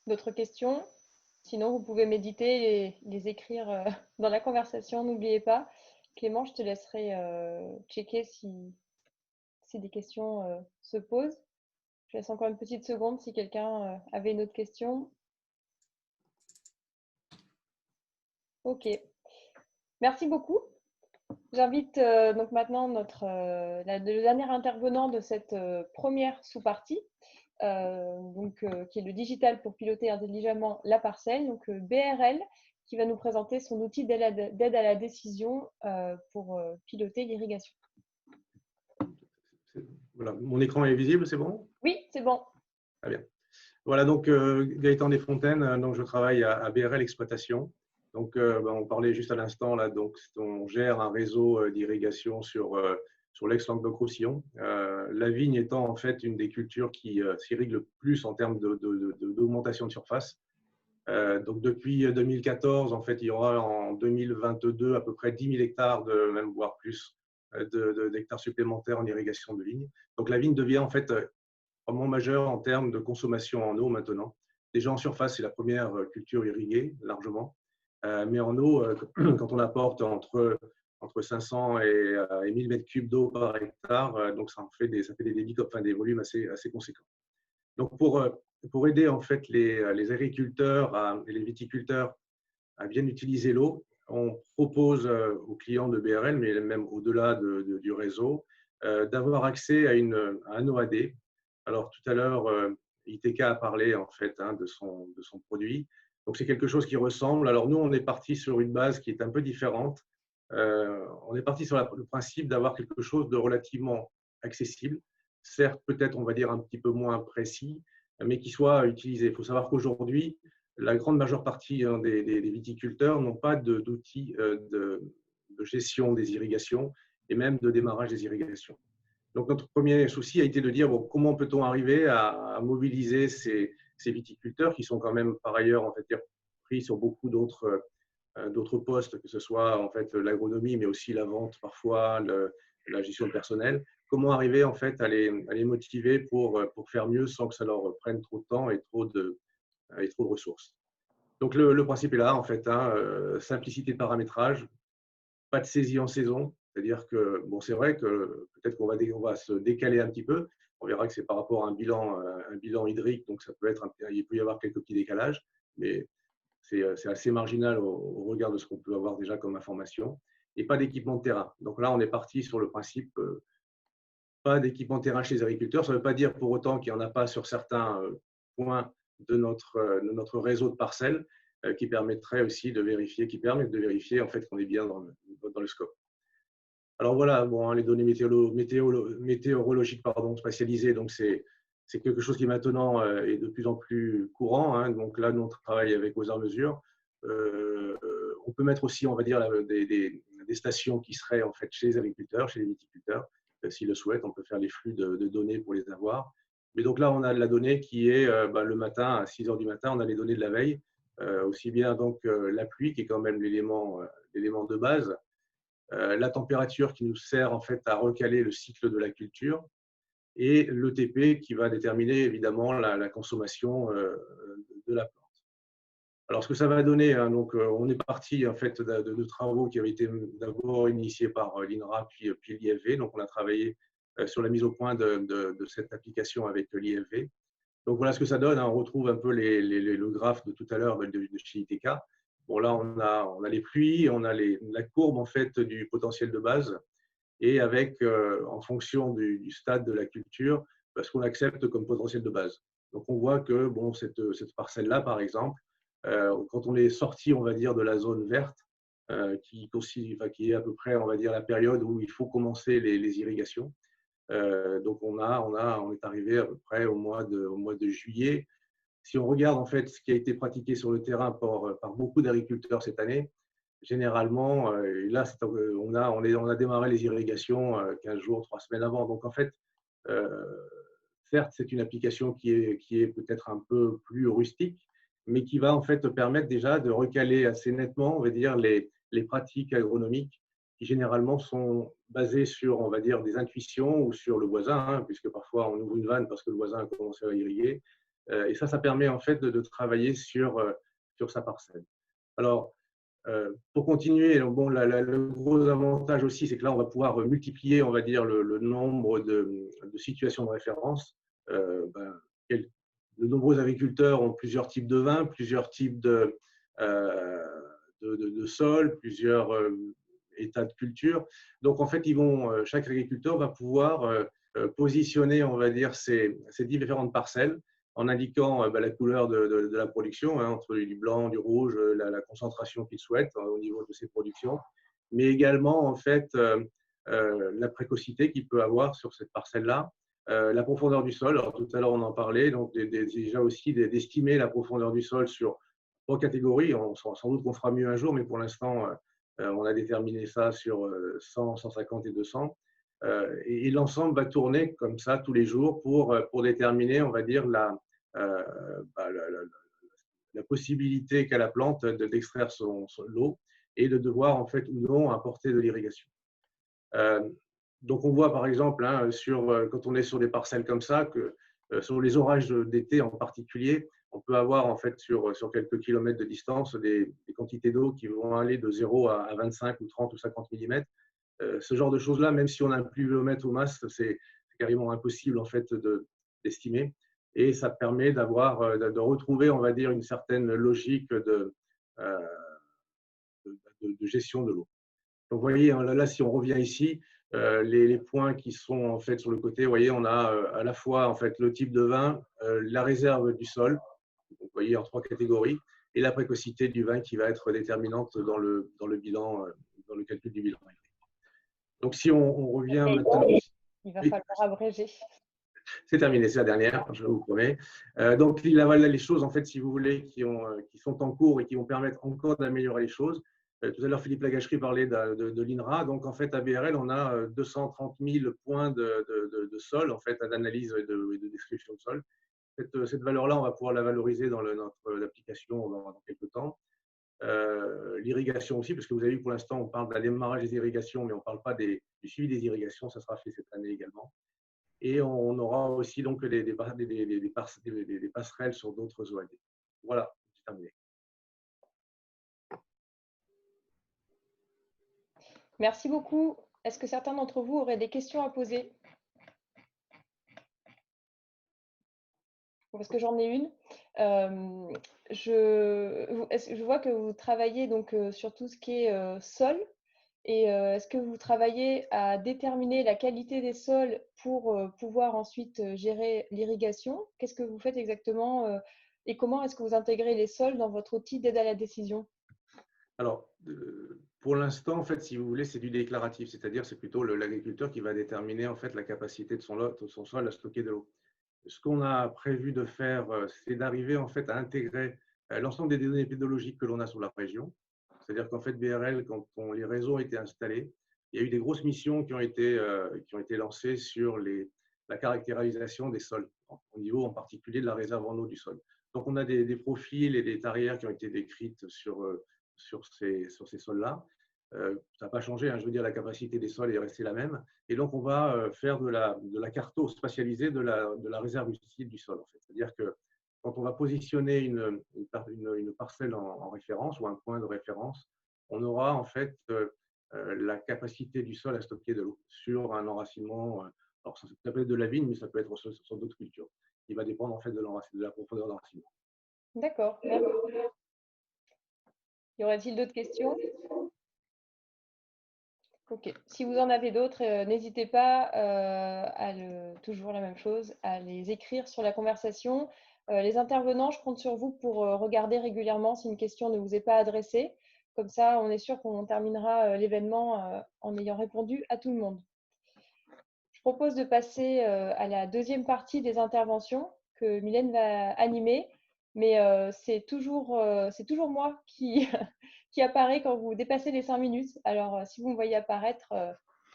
D'autres questions? Sinon, vous pouvez méditer et les écrire dans la conversation, n'oubliez pas. Clément, je te laisserai checker si des questions se posent. Je laisse encore une petite seconde si quelqu'un avait une autre question. Ok. Merci beaucoup. J'invite donc maintenant le dernier intervenant de cette première sous-partie, qui est le digital pour piloter intelligemment la parcelle, donc BRL, qui va nous présenter son outil d'aide à la décision pour piloter l'irrigation. Voilà, mon écran est visible, c'est bon? Oui, c'est bon. Très bien. Voilà, donc Gaëtan Desfontaines, donc je travaille à BRL Exploitation. Donc, on parlait juste à l'instant, là, donc on gère un réseau d'irrigation sur l'ex-Languedoc-Roussillon. La vigne étant en fait une des cultures qui s'irrigue le plus en termes d'augmentation de surface. Donc, depuis 2014, en fait, il y aura en 2022 à peu près 10 000 hectares, même voire plus, d'hectares supplémentaires en irrigation de vigne. Donc, la vigne devient en fait vraiment majeur en termes de consommation en eau maintenant. Déjà en surface, c'est la première culture irriguée largement. Mais en eau, quand on apporte entre 500 et 1000 mètres cubes d'eau par hectare, donc ça fait des débits, enfin des volumes assez conséquents. Donc pour aider en fait les agriculteurs et les viticulteurs à bien utiliser l'eau, on propose aux clients de BRL, mais même au-delà du réseau, d'avoir accès à un OAD. Alors tout à l'heure, ITK a parlé en fait de son produit. Donc c'est quelque chose qui ressemble. Alors nous, on est parti sur une base qui est un peu différente. On est parti sur le principe d'avoir quelque chose de relativement accessible, certes peut-être on va dire un petit peu moins précis, mais qui soit utilisé. Il faut savoir qu'aujourd'hui, la grande majeure partie des viticulteurs n'ont pas d'outils de gestion des irrigations et même de démarrage des irrigations. Donc, notre premier souci a été de dire comment peut-on arriver à mobiliser ces viticulteurs qui sont quand même par ailleurs en fait, pris sur beaucoup d'autres postes, que ce soit en fait l'agronomie, mais aussi la vente parfois, la gestion de personnel. Comment arriver en fait à les motiver pour faire mieux sans que ça leur prenne trop de temps et trop de ressources. Donc, le principe est là en fait, simplicité de paramétrage, pas de saisie en saison. C'est-à-dire que, bon, c'est vrai que peut-être qu'on va se décaler un petit peu. On verra que c'est par rapport à un bilan hydrique, donc il peut y avoir quelques petits décalages, mais c'est assez marginal au regard de ce qu'on peut avoir déjà comme information. Et pas d'équipement de terrain. Donc là, on est parti sur le principe pas d'équipement de terrain chez les agriculteurs. Ça ne veut pas dire pour autant qu'il n'y en a pas sur certains points de notre réseau de parcelles qui permettraient aussi de vérifier, en fait qu'on est bien dans le scope. Alors voilà, bon, les données météorologiques spatialisées, donc c'est quelque chose qui maintenant est de plus en plus courant. Donc là, nous, on travaille avec Aux Arts Mesures. On peut mettre aussi, on va dire, des stations qui seraient en fait chez les agriculteurs, chez les viticulteurs. S'ils le souhaitent, on peut faire les flux de données pour les avoir. Mais donc là, on a de la donnée qui est le matin, à 6 h du matin, on a les données de la veille, aussi bien donc la pluie, qui est quand même l'élément de base, la température qui nous sert en fait à recaler le cycle de la culture et l'ETP qui va déterminer évidemment la consommation de la plante. Alors ce que ça va donner, donc on est parti en fait de travaux qui avaient été d'abord initiés par l'INRA puis l'IFV. Donc on a travaillé sur la mise au point de cette application avec l'IFV. Donc voilà ce que ça donne. On retrouve un peu le graphe de tout à l'heure de chez ITK. Bon, là, on a les pluies, on a la courbe en fait du potentiel de base et avec, en fonction du stade de la culture, ce qu'on accepte comme potentiel de base. Donc, on voit que bon, cette parcelle-là, par exemple, quand on est sorti, on va dire, de la zone verte, qui est à peu près, on va dire, la période où il faut commencer les irrigations. Donc, on est arrivé à peu près au mois de juillet. Si on regarde en fait ce qui a été pratiqué sur le terrain par beaucoup d'agriculteurs cette année, généralement, là, on a démarré les irrigations 15 jours, 3 semaines avant. Donc en fait, certes, c'est une application qui est peut-être un peu plus rustique, mais qui va en fait permettre déjà de recaler assez nettement, on va dire, les pratiques agronomiques qui généralement sont basées sur, on va dire, des intuitions ou sur le voisin, puisque parfois on ouvre une vanne parce que le voisin a commencé à irriguer. Et ça permet en fait de travailler sur sa parcelle. Alors, pour continuer, bon, le gros avantage aussi, c'est que là, on va pouvoir multiplier, on va dire, le nombre de situations de référence. De nombreux agriculteurs ont plusieurs types de vins, plusieurs types de sols, état de culture. Donc, en fait, chaque agriculteur va pouvoir positionner, on va dire, ces différentes parcelles en indiquant la couleur de la production, hein, entre du blanc, du rouge, la concentration qu'il souhaite au niveau de ses productions, mais également, en fait, la précocité qu'il peut avoir sur cette parcelle-là, la profondeur du sol. Alors, tout à l'heure, on en parlait, donc déjà aussi d'estimer la profondeur du sol sur trois catégories. Sans doute qu'on fera mieux un jour, mais pour l'instant, on a déterminé ça sur 100, 150 et 200. Et l'ensemble va tourner comme ça tous les jours pour déterminer, on va dire, la possibilité qu'a la plante d'extraire l'eau et de devoir, en fait, ou non, apporter de l'irrigation. Donc, on voit, par exemple, hein, quand on est sur des parcelles comme ça, que sur les orages d'été en particulier, on peut avoir, en fait, sur quelques kilomètres de distance, des quantités d'eau qui vont aller de 0 à 25 ou 30 ou 50 mm. Ce genre de choses-là, même si on a un pluviomètre au mast, c'est carrément impossible, en fait, d'estimer. Et ça permet de retrouver, on va dire, une certaine logique de gestion de l'eau. Donc, vous voyez, là, si on revient ici, les points qui sont en fait sur le côté, vous voyez, on a à la fois en fait le type de vin, la réserve du sol, donc, vous voyez, en trois catégories, et la précocité du vin qui va être déterminante dans le bilan, dans le calcul du bilan. Donc, si on revient maintenant… Il va falloir abréger. C'est terminé, c'est la dernière, je vous promets. Donc, là, les choses, en fait, si vous voulez, qui sont en cours et qui vont permettre encore d'améliorer les choses. Tout à l'heure, Philippe Lagacherie parlait de l'INRA. Donc, en fait, à BRL, on a 230 000 points de sol, en fait, d'analyse et de description de sol. Cette valeur-là, on va pouvoir la valoriser dans notre application dans quelques temps. L'irrigation aussi, parce que vous avez vu, pour l'instant, on parle d'un démarrage des irrigations, mais on ne parle pas du suivi des irrigations. Ça sera fait cette année également. Et on aura aussi donc des passerelles sur d'autres OAD. Voilà, c'est terminé. Merci beaucoup. Est-ce que certains d'entre vous auraient des questions à poser? Parce que j'en ai une. Je vois que vous travaillez donc sur tout ce qui est sol. Et est-ce que vous travaillez à déterminer la qualité des sols pour pouvoir ensuite gérer l'irrigation? Qu'est-ce que vous faites exactement et comment est-ce que vous intégrez les sols dans votre outil d'aide à la décision? Alors, pour l'instant, en fait, si vous voulez, c'est du déclaratif, c'est-à-dire c'est plutôt l'agriculteur qui va déterminer en fait la capacité de son sol à stocker de l'eau. Ce qu'on a prévu de faire, c'est d'arriver en fait à intégrer l'ensemble des données pédologiques que l'on a sur la région. C'est-à-dire qu'en fait, BRL, quand les réseaux ont été installés, il y a eu des grosses missions qui ont été lancées sur la caractérisation des sols, au niveau en particulier de la réserve en eau du sol. Donc, on a des profils et des tarières qui ont été décrites sur ces sols-là. Ça n'a pas changé, hein, je veux dire, la capacité des sols est restée la même. Et donc, on va faire de la carto spatialisée de la réserve utile du sol. En fait. C'est-à-dire que quand on va positionner une parcelle en référence ou un point de référence, on aura en fait la capacité du sol à stocker de l'eau sur un enracinement. Alors, ça peut être de la vigne, mais ça peut être sur d'autres cultures. Il va dépendre en fait de la profondeur d'enracinement. D'accord. Y aurait-il d'autres questions? Ok. Si vous en avez d'autres, n'hésitez pas toujours la même chose, à les écrire sur la conversation. Les intervenants, je compte sur vous pour regarder régulièrement si une question ne vous est pas adressée. Comme ça, on est sûr qu'on terminera l'événement en ayant répondu à tout le monde. Je propose de passer à la deuxième partie des interventions que Mylène va animer. Mais c'est toujours moi qui, qui apparaît quand vous dépassez les 5 minutes. Alors, si vous me voyez apparaître,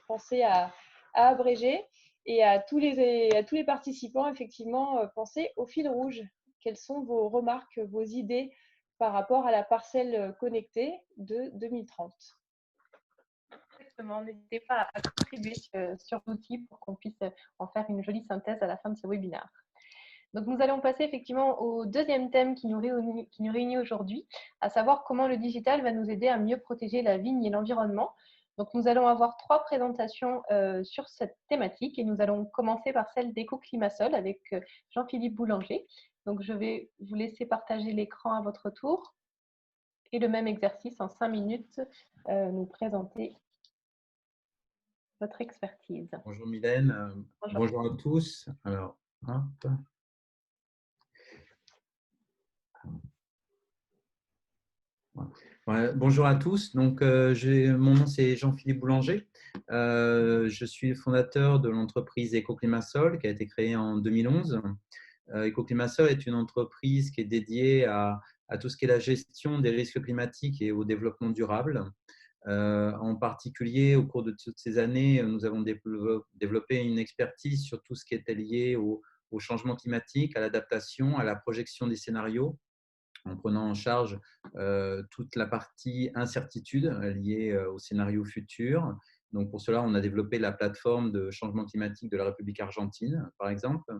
pensez à abréger. Et à tous les participants, effectivement, pensez au fil rouge. Quelles sont vos remarques, vos idées par rapport à la parcelle connectée de 2030? Exactement. N'hésitez pas à contribuer sur l'outil pour qu'on puisse en faire une jolie synthèse à la fin de ce webinaire. Donc, nous allons passer effectivement au deuxième thème qui nous réunit aujourd'hui, à savoir comment le digital va nous aider à mieux protéger la vigne et l'environnement. Donc, nous allons avoir 3 présentations sur cette thématique et nous allons commencer par celle d'EcoClimaSol avec Jean-Philippe Boulanger. Donc, je vais vous laisser partager l'écran à votre tour et le même exercice en 5 minutes, nous présenter votre expertise. Bonjour Mylène, Bonjour. bonjour à tous. Alors, hop. Ouais, bonjour à tous. Donc, mon nom c'est Jean-Philippe Boulanger. Je suis fondateur de l'entreprise Ecoclimasol qui a été créée en 2011. Ecoclimasol est une entreprise qui est dédiée à tout ce qui est la gestion des risques climatiques et au développement durable. En particulier, au cours de toutes ces années, nous avons développé une expertise sur tout ce qui était lié au changement climatique, à l'adaptation, à la projection des scénarios, en prenant en charge toute la partie incertitude liée au scénario futur. Donc pour cela, on a développé la plateforme de changement climatique de la République argentine, par exemple.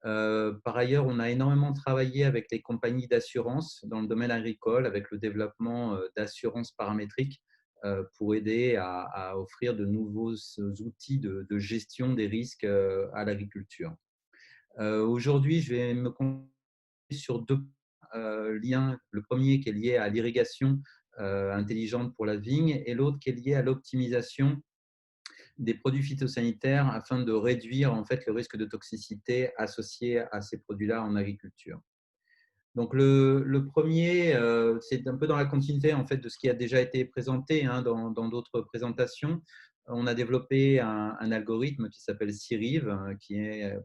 Par ailleurs, on a énormément travaillé avec les compagnies d'assurance dans le domaine agricole, avec le développement d'assurance paramétrique pour aider à offrir de nouveaux outils de gestion des risques à l'agriculture. Aujourd'hui, je vais me concentrer sur deux liens. Le premier qui est lié à l'irrigation intelligente pour la vigne et l'autre qui est lié à l'optimisation des produits phytosanitaires afin de réduire en fait le risque de toxicité associé à ces produits-là en agriculture. Donc le premier, c'est un peu dans la continuité en fait de ce qui a déjà été présenté dans d'autres présentations. On a développé un algorithme qui s'appelle CIRIV, qui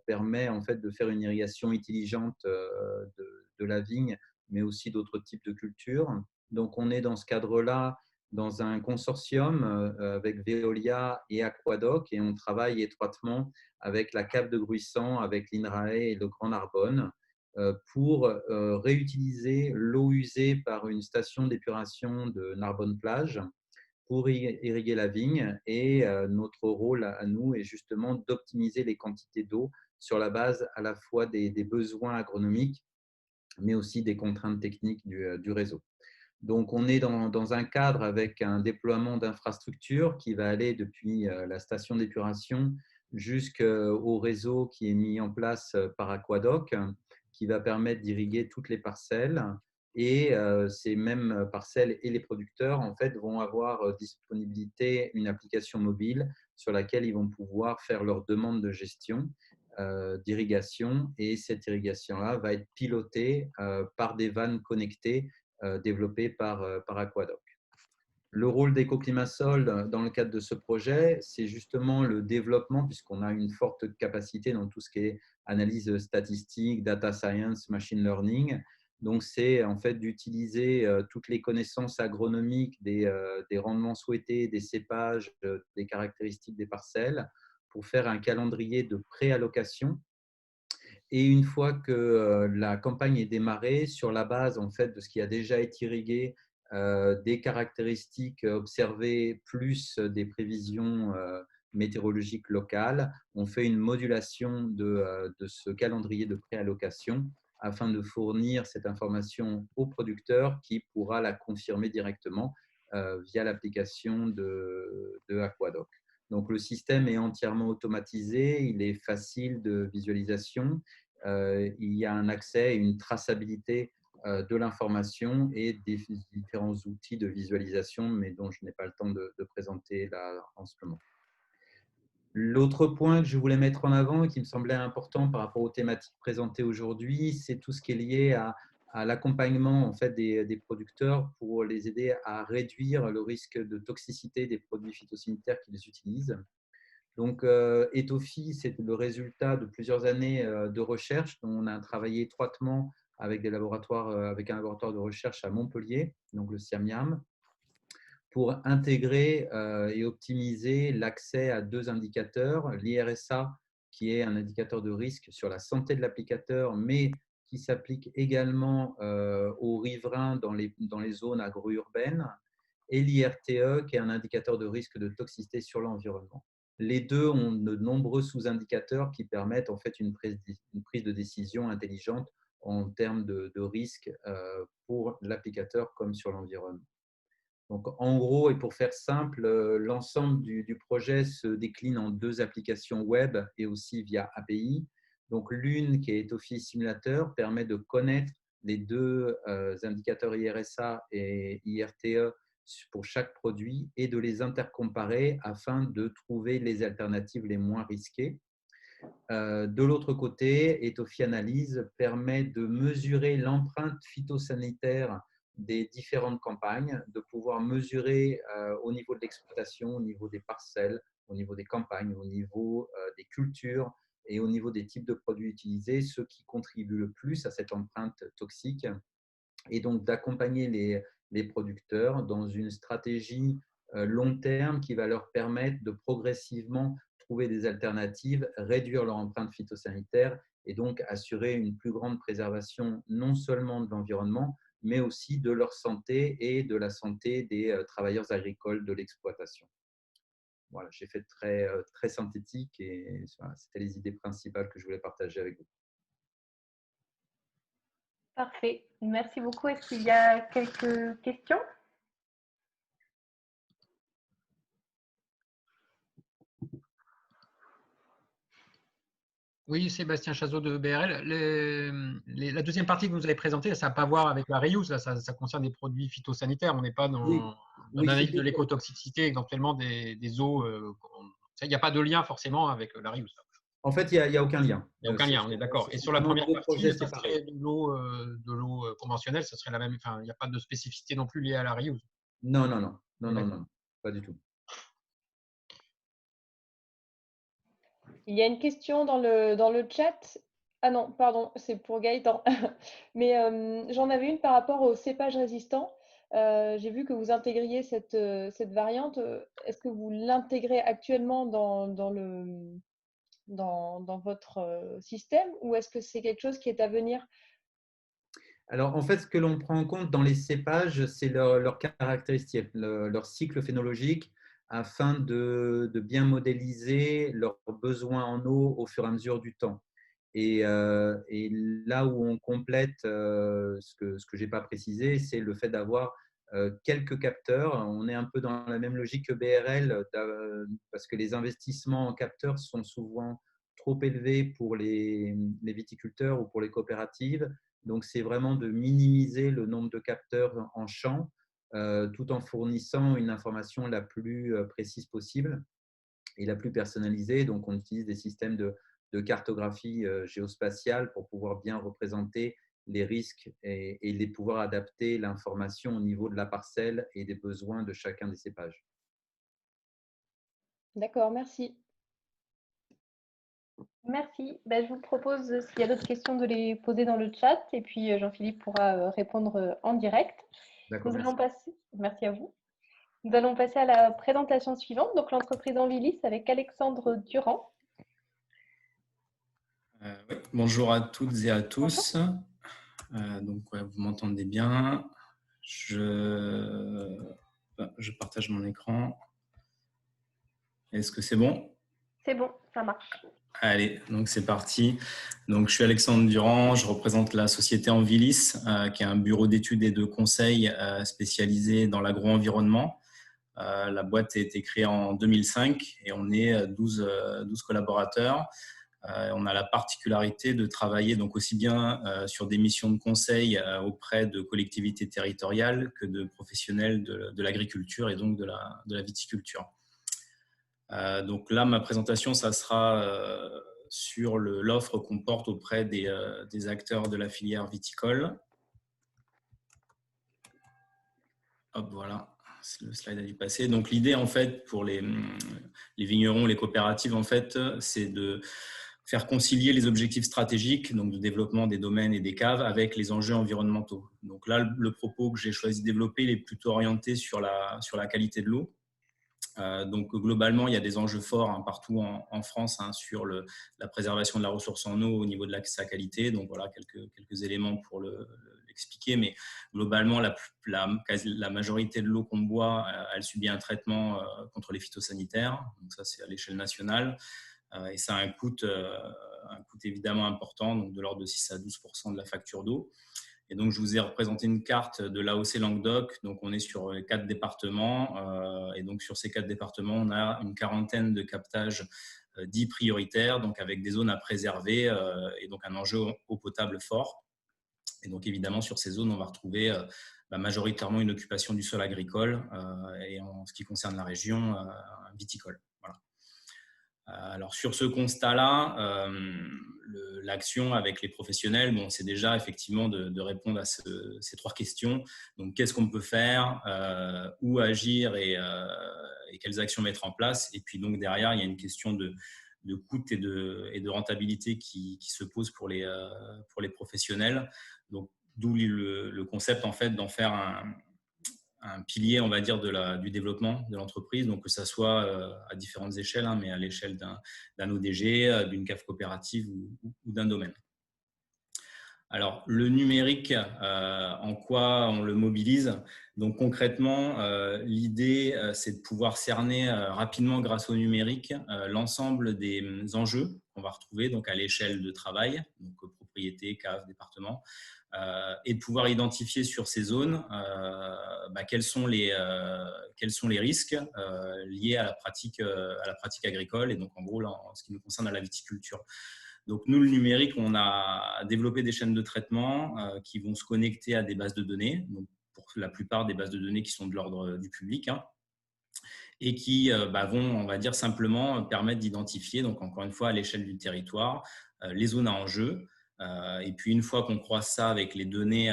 permet en fait de faire une irrigation intelligente de la vigne, mais aussi d'autres types de cultures. Donc on est dans ce cadre-là dans un consortium avec Veolia et Aquadoc, et on travaille étroitement avec la Cave de Gruissant, avec l'INRAE et le Grand Narbonne, pour réutiliser l'eau usée par une station d'épuration de Narbonne-Plage pour irriguer la vigne. Et notre rôle à nous est justement d'optimiser les quantités d'eau sur la base à la fois des besoins agronomiques, mais aussi des contraintes techniques du réseau. Donc, on est dans un cadre avec un déploiement d'infrastructures qui va aller depuis la station d'épuration jusqu'au réseau qui est mis en place par Aquadoc, qui va permettre d'irriguer toutes les parcelles. Et ces mêmes parcelles et les producteurs en fait, vont avoir disponibilité une application mobile sur laquelle ils vont pouvoir faire leur demande de gestion d'irrigation. Et cette irrigation-là va être pilotée par des vannes connectées développées par Aquadoc. Le rôle d'Ecoclimasol dans le cadre de ce projet, c'est justement le développement, puisqu'on a une forte capacité dans tout ce qui est analyse statistique, data science, machine learning. Donc, c'est en fait d'utiliser toutes les connaissances agronomiques des rendements souhaités, des cépages, des caractéristiques des parcelles, pour faire un calendrier de préallocation. Et une fois que la campagne est démarrée, sur la base en fait, de ce qui a déjà été irrigué, des caractéristiques observées plus des prévisions météorologiques locales, on fait une modulation de ce calendrier de préallocation afin de fournir cette information au producteur qui pourra la confirmer directement via l'application de Aquadoc. Donc, le système est entièrement automatisé, il est facile de visualisation, il y a un accès et une traçabilité de l'information et des différents outils de visualisation, mais dont je n'ai pas le temps de présenter là en ce moment. L'autre point que je voulais mettre en avant et qui me semblait important par rapport aux thématiques présentées aujourd'hui, c'est tout ce qui est lié à l'accompagnement en fait, des producteurs pour les aider à réduire le risque de toxicité des produits phytosanitaires qu'ils utilisent. Donc, Etofi, c'est le résultat de plusieurs années de recherche dont on a travaillé étroitement avec un laboratoire de recherche à Montpellier, donc le CIAMIAM, pour intégrer et optimiser l'accès à deux indicateurs, l'IRSA, qui est un indicateur de risque sur la santé de l'applicateur, mais qui s'applique également aux riverains dans les zones agro-urbaines, et l'IRTE, qui est un indicateur de risque de toxicité sur l'environnement. Les deux ont de nombreux sous-indicateurs qui permettent en fait une prise de décision intelligente en termes de risque pour l'applicateur comme sur l'environnement. Donc, en gros, et pour faire simple, l'ensemble du projet se décline en deux applications web et aussi via API. Donc, l'une qui est Etofi Simulator permet de connaître les deux indicateurs IRSA et IRTE pour chaque produit et de les intercomparer afin de trouver les alternatives les moins risquées. De l'autre côté, Etoffie Analyse permet de mesurer l'empreinte phytosanitaire des différentes campagnes, de pouvoir mesurer au niveau de l'exploitation, au niveau des parcelles, au niveau des campagnes, au niveau des cultures et au niveau des types de produits utilisés, ceux qui contribuent le plus à cette empreinte toxique, et donc d'accompagner les producteurs dans une stratégie long terme qui va leur permettre de progressivement trouver des alternatives, réduire leur empreinte phytosanitaire et donc assurer une plus grande préservation non seulement de l'environnement, mais aussi de leur santé et de la santé des travailleurs agricoles de l'exploitation. Voilà, j'ai fait très synthétique et voilà, c'était les idées principales que je voulais partager avec vous. Parfait, merci beaucoup. Est-ce qu'il y a quelques questions? Oui, Sébastien Chazot de BRL. La deuxième partie que vous avez présentée, ça n'a pas à voir avec la reuse, ça concerne des produits phytosanitaires. On n'est pas dans l'analyse de l'écotoxicité, éventuellement des eaux. Il n'y a pas de lien forcément avec la reuse. En fait, il n'y a aucun lien. Il n'y a aucun lien, on est d'accord. Et sur la première partie, ça serait de l'eau conventionnelle, ça serait la même. Enfin, il n'y a pas de spécificité non plus liée à la reuse. Non, pas du tout. Il y a une question dans le chat. Ah non, pardon, c'est pour Gaëtan. Mais j'en avais une par rapport aux cépages résistants. J'ai vu que vous intégriez cette variante. Est-ce que vous l'intégrez actuellement dans votre système ou est-ce que c'est quelque chose qui est à venir? Alors, en fait, ce que l'on prend en compte dans les cépages, c'est leurs caractéristiques, leur cycle phénologique, afin de bien modéliser leurs besoins en eau au fur et à mesure du temps. Et là où on complète ce que je n'ai pas précisé, c'est le fait d'avoir quelques capteurs. On est un peu dans la même logique que BRL, parce que les investissements en capteurs sont souvent trop élevés pour les viticulteurs ou pour les coopératives. Donc, c'est vraiment de minimiser le nombre de capteurs en champ, tout en fournissant une information la plus précise possible et la plus personnalisée. Donc, on utilise des systèmes de cartographie géospatiale pour pouvoir bien représenter les risques et les pouvoir adapter l'information au niveau de la parcelle et des besoins de chacun des cépages. D'accord, merci. Merci. Je vous propose, s'il y a d'autres questions, de les poser dans le chat et puis Jean-Philippe pourra répondre en direct. D'accord, merci à vous. Nous allons passer à la présentation suivante, donc l'entreprise Envilis avec Alexandre Durand. Oui. Bonjour à toutes et à tous. Donc, vous m'entendez bien. Je partage mon écran. Est-ce que c'est bon? C'est bon, ça marche. Allez, donc c'est parti. Donc, je suis Alexandre Durand, je représente la société Envilis, qui est un bureau d'études et de conseil spécialisé dans l'agro-environnement. La boîte a été créée en 2005 et on est 12 collaborateurs. On a la particularité de travailler donc aussi bien sur des missions de conseil auprès de collectivités territoriales que de professionnels de l'agriculture et donc de la viticulture. Donc là, ma présentation, ça sera sur l'offre qu'on porte auprès des acteurs de la filière viticole. Hop, voilà. Le slide a dû passer. Donc l'idée en fait pour les vignerons, les coopératives en fait, c'est de faire concilier les objectifs stratégiques, donc de développement des domaines et des caves, avec les enjeux environnementaux. Donc là, le propos que j'ai choisi de développer, il est plutôt orienté sur la qualité de l'eau. Donc globalement, il y a des enjeux forts partout en France sur la préservation de la ressource en eau au niveau de sa qualité. Donc voilà quelques éléments pour l'expliquer, mais globalement, la majorité de l'eau qu'on boit, elle subit un traitement contre les phytosanitaires. Donc ça, c'est à l'échelle nationale. Et ça a un coût évidemment important, donc de l'ordre de 6 à 12% de la facture d'eau. Et donc, je vous ai représenté une carte de l'AOC Languedoc. Donc, on est sur 4 départements. Et donc, sur ces 4 départements, on a une quarantaine de captages dits prioritaires, donc avec des zones à préserver et donc un enjeu eau potable fort. Et donc, évidemment, sur ces zones, on va retrouver majoritairement une occupation du sol agricole et en ce qui concerne la région, viticole. Voilà. Alors sur ce constat-là, l'action avec les professionnels, bon, c'est déjà effectivement de répondre à ces 3 questions. Donc qu'est-ce qu'on peut faire, où agir et quelles actions mettre en place. Et puis donc derrière, il y a une question de coût et de rentabilité qui se pose pour les professionnels. Donc d'où le concept en fait d'en faire un pilier, on va dire, du développement de l'entreprise, donc que ça soit à différentes échelles, mais à l'échelle d'un ODG, d'une CAF coopérative ou d'un domaine. Alors, le numérique, en quoi on le mobilise? Donc concrètement, l'idée, c'est de pouvoir cerner rapidement, grâce au numérique, l'ensemble des enjeux qu'on va retrouver donc à l'échelle de travail, donc propriété, CAF, département, et de pouvoir identifier sur ces zones quels sont les risques liés à la pratique agricole et donc en gros, là, en ce qui nous concerne, à la viticulture. Donc nous, le numérique, on a développé des chaînes de traitement qui vont se connecter à des bases de données, donc pour la plupart des bases de données qui sont de l'ordre du public, et qui vont, on va dire, simplement permettre d'identifier, donc encore une fois à l'échelle du territoire, les zones à enjeu. Et puis une fois qu'on croise ça avec les données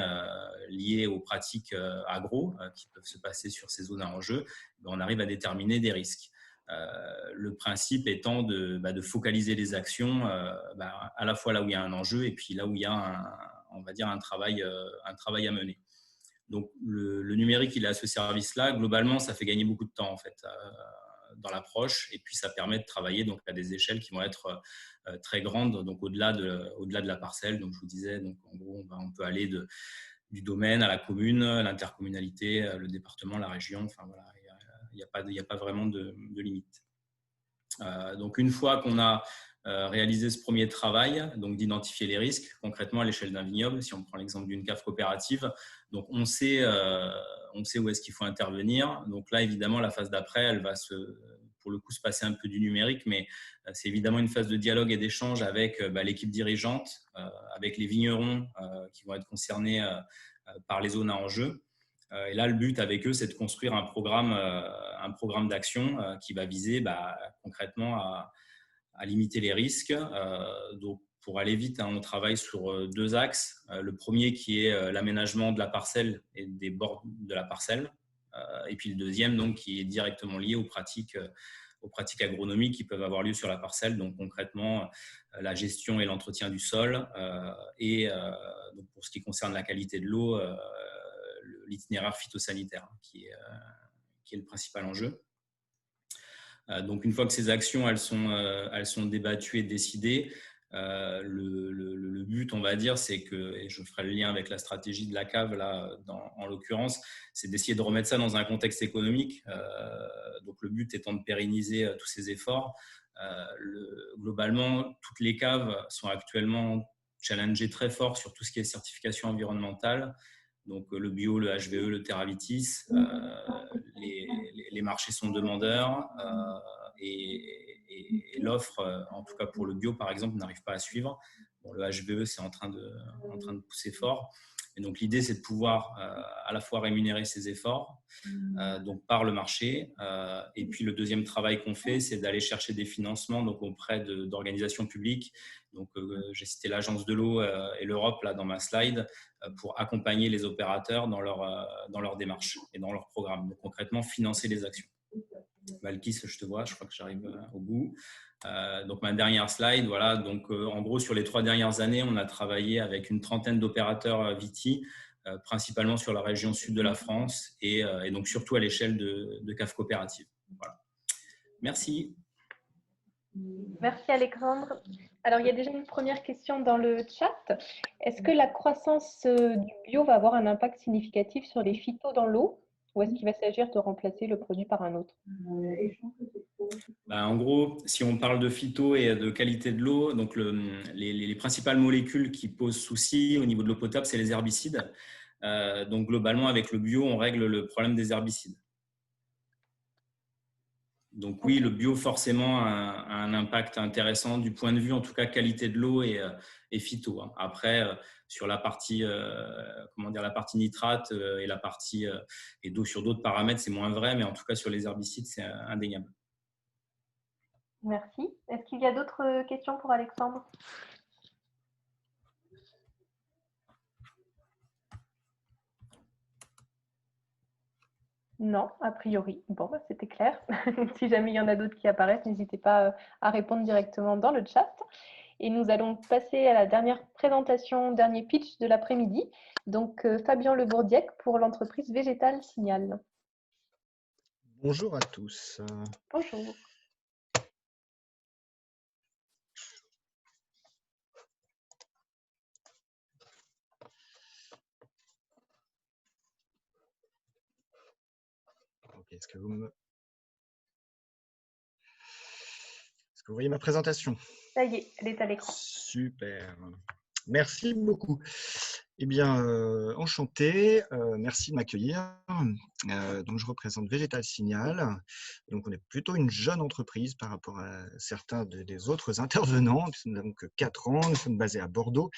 liées aux pratiques agro qui peuvent se passer sur ces zones à enjeu, on arrive à déterminer des risques. Le principe étant de focaliser les actions à la fois là où il y a un enjeu et puis là où il y a on va dire un travail à mener. Donc le numérique, il est à ce service-là. Globalement, ça fait gagner beaucoup de temps en fait dans l'approche, et puis ça permet de travailler donc à des échelles qui vont être très grandes, donc au-delà de la parcelle. Donc je vous disais, donc en gros, on peut aller du domaine à la commune, l'intercommunalité, le département, la région. Enfin voilà, il n'y a pas vraiment de limite. Donc une fois qu'on a réalisé ce premier travail, donc d'identifier les risques, concrètement à l'échelle d'un vignoble, si on prend l'exemple d'une cave coopérative, donc on sait où est-ce qu'il faut intervenir. Donc là, évidemment, la phase d'après, elle va pour le coup se passer un peu du numérique, mais c'est évidemment une phase de dialogue et d'échange avec l'équipe dirigeante, avec les vignerons qui vont être concernés par les zones à enjeu. Et là, le but avec eux, c'est de construire un programme d'action qui va viser concrètement à limiter les risques. Donc, pour aller vite, on travaille sur 2 axes. Le premier qui est l'aménagement de la parcelle et des bords de la parcelle. Et puis le deuxième, donc, qui est directement lié aux pratiques agronomiques qui peuvent avoir lieu sur la parcelle. Donc concrètement, la gestion et l'entretien du sol. Donc, pour ce qui concerne la qualité de l'eau, l'itinéraire phytosanitaire qui est le principal enjeu. Donc une fois que ces actions elles sont débattues et décidées, le but, on va dire, c'est que, et je ferai le lien avec la stratégie de la cave là, en l'occurrence, c'est d'essayer de remettre ça dans un contexte économique. Donc le but étant de pérenniser tous ces efforts. Globalement, toutes les caves sont actuellement challengées très fort sur tout ce qui est certification environnementale. Donc le bio, le HVE, le Terravitis, les marchés sont demandeurs et l'offre, en tout cas pour le bio par exemple, n'arrive pas à suivre. Bon, le HVE, c'est en train de pousser fort. Et donc l'idée, c'est de pouvoir à la fois rémunérer ces efforts donc par le marché. Et puis le deuxième travail qu'on fait, c'est d'aller chercher des financements donc auprès d'organisations publiques. Donc j'ai cité l'Agence de l'eau et l'Europe là dans ma slide pour accompagner les opérateurs dans leur démarche et dans leur programme. Donc concrètement, financer les actions. Valkis, je te vois, je crois que j'arrive au bout. Donc ma dernière slide, voilà. Donc en gros, sur les 3 dernières années, on a travaillé avec une trentaine d'opérateurs Viti, principalement sur la région sud de la France et donc surtout à l'échelle de caves coopératives. Voilà. Merci. Merci Alexandre. Alors, il y a déjà une première question dans le chat. Est-ce que la croissance du bio va avoir un impact significatif sur les phytos dans l'eau, ou est-ce qu'il va s'agir de remplacer le produit par un autre? En gros, si on parle de phyto et de qualité de l'eau, donc les principales molécules qui posent souci au niveau de l'eau potable, c'est les herbicides. Donc globalement, avec le bio, on règle le problème des herbicides. Donc oui, le bio forcément a un impact intéressant du point de vue, en tout cas, qualité de l'eau et phyto. Après, sur la partie, comment dire, la partie nitrate et la partie et sur d'autres paramètres, c'est moins vrai, mais en tout cas sur les herbicides, c'est indéniable. Merci. Est-ce qu'il y a d'autres questions pour Alexandre? Non, a priori. Bon, bah, c'était clair. Si jamais il y en a d'autres qui apparaissent, n'hésitez pas à répondre directement dans le chat. Et nous allons passer à la dernière présentation, dernier pitch de l'après-midi. Donc, Fabien Lebourdiec pour l'entreprise Végétal Signal. Bonjour à tous. Bonjour. Est-ce que vous voyez ma présentation? Ça y est, elle est à l'écran. Super. Merci beaucoup. Eh bien, enchanté. Merci de m'accueillir. Donc, je représente Végétal Signal. Donc, on est plutôt une jeune entreprise par rapport à certains des autres intervenants, puisque nous n'avons que 4 ans. Nous sommes basés à Bordeaux.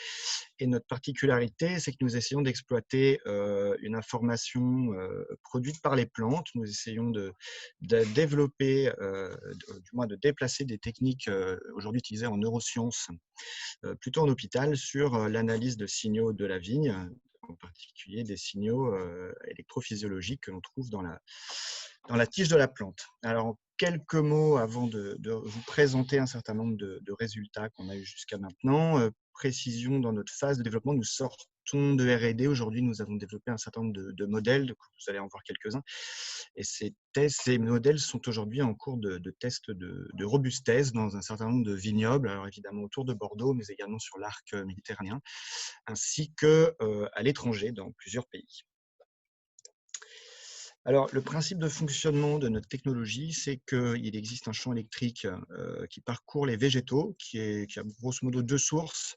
Et notre particularité, c'est que nous essayons d'exploiter une information produite par les plantes. Nous essayons de développer, du moins de déplacer des techniques aujourd'hui utilisées en neurosciences, plutôt en hôpital, sur l'analyse de signaux de la vigne, en particulier des signaux électrophysiologiques que l'on trouve dans la tige de la plante. Alors, en quelques mots avant de vous présenter un certain nombre de résultats qu'on a eu jusqu'à maintenant. Précision, dans notre phase de développement, nous sortons de R&D. Aujourd'hui, nous avons développé un certain nombre de modèles, vous allez en voir quelques-uns. Et ces modèles sont aujourd'hui en cours de tests de robustesse dans un certain nombre de vignobles, alors évidemment autour de Bordeaux, mais également sur l'arc méditerranéen, ainsi qu'à l'étranger, dans plusieurs pays. Alors, le principe de fonctionnement de notre technologie, c'est qu'il existe un champ électrique qui parcourt les végétaux, qui a grosso modo 2 sources.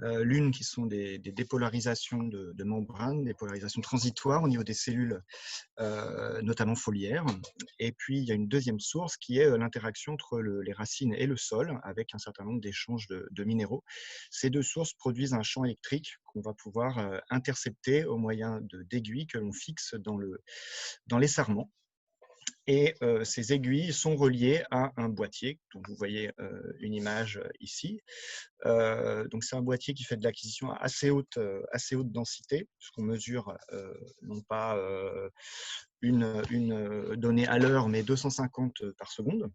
L'une qui sont des dépolarisations de membranes, des polarisations transitoires au niveau des cellules, notamment foliaires. Et puis, il y a une deuxième source qui est l'interaction entre les racines et le sol, avec un certain nombre d'échanges de minéraux. Ces 2 sources produisent un champ électrique qu'on va pouvoir intercepter au moyen d'aiguilles que l'on fixe dans les sarments. Et ces aiguilles sont reliées à un boîtier, dont vous voyez une image ici. Donc c'est un boîtier qui fait de l'acquisition à assez haute densité, puisqu'on mesure non pas une donnée à l'heure, mais 250 par seconde.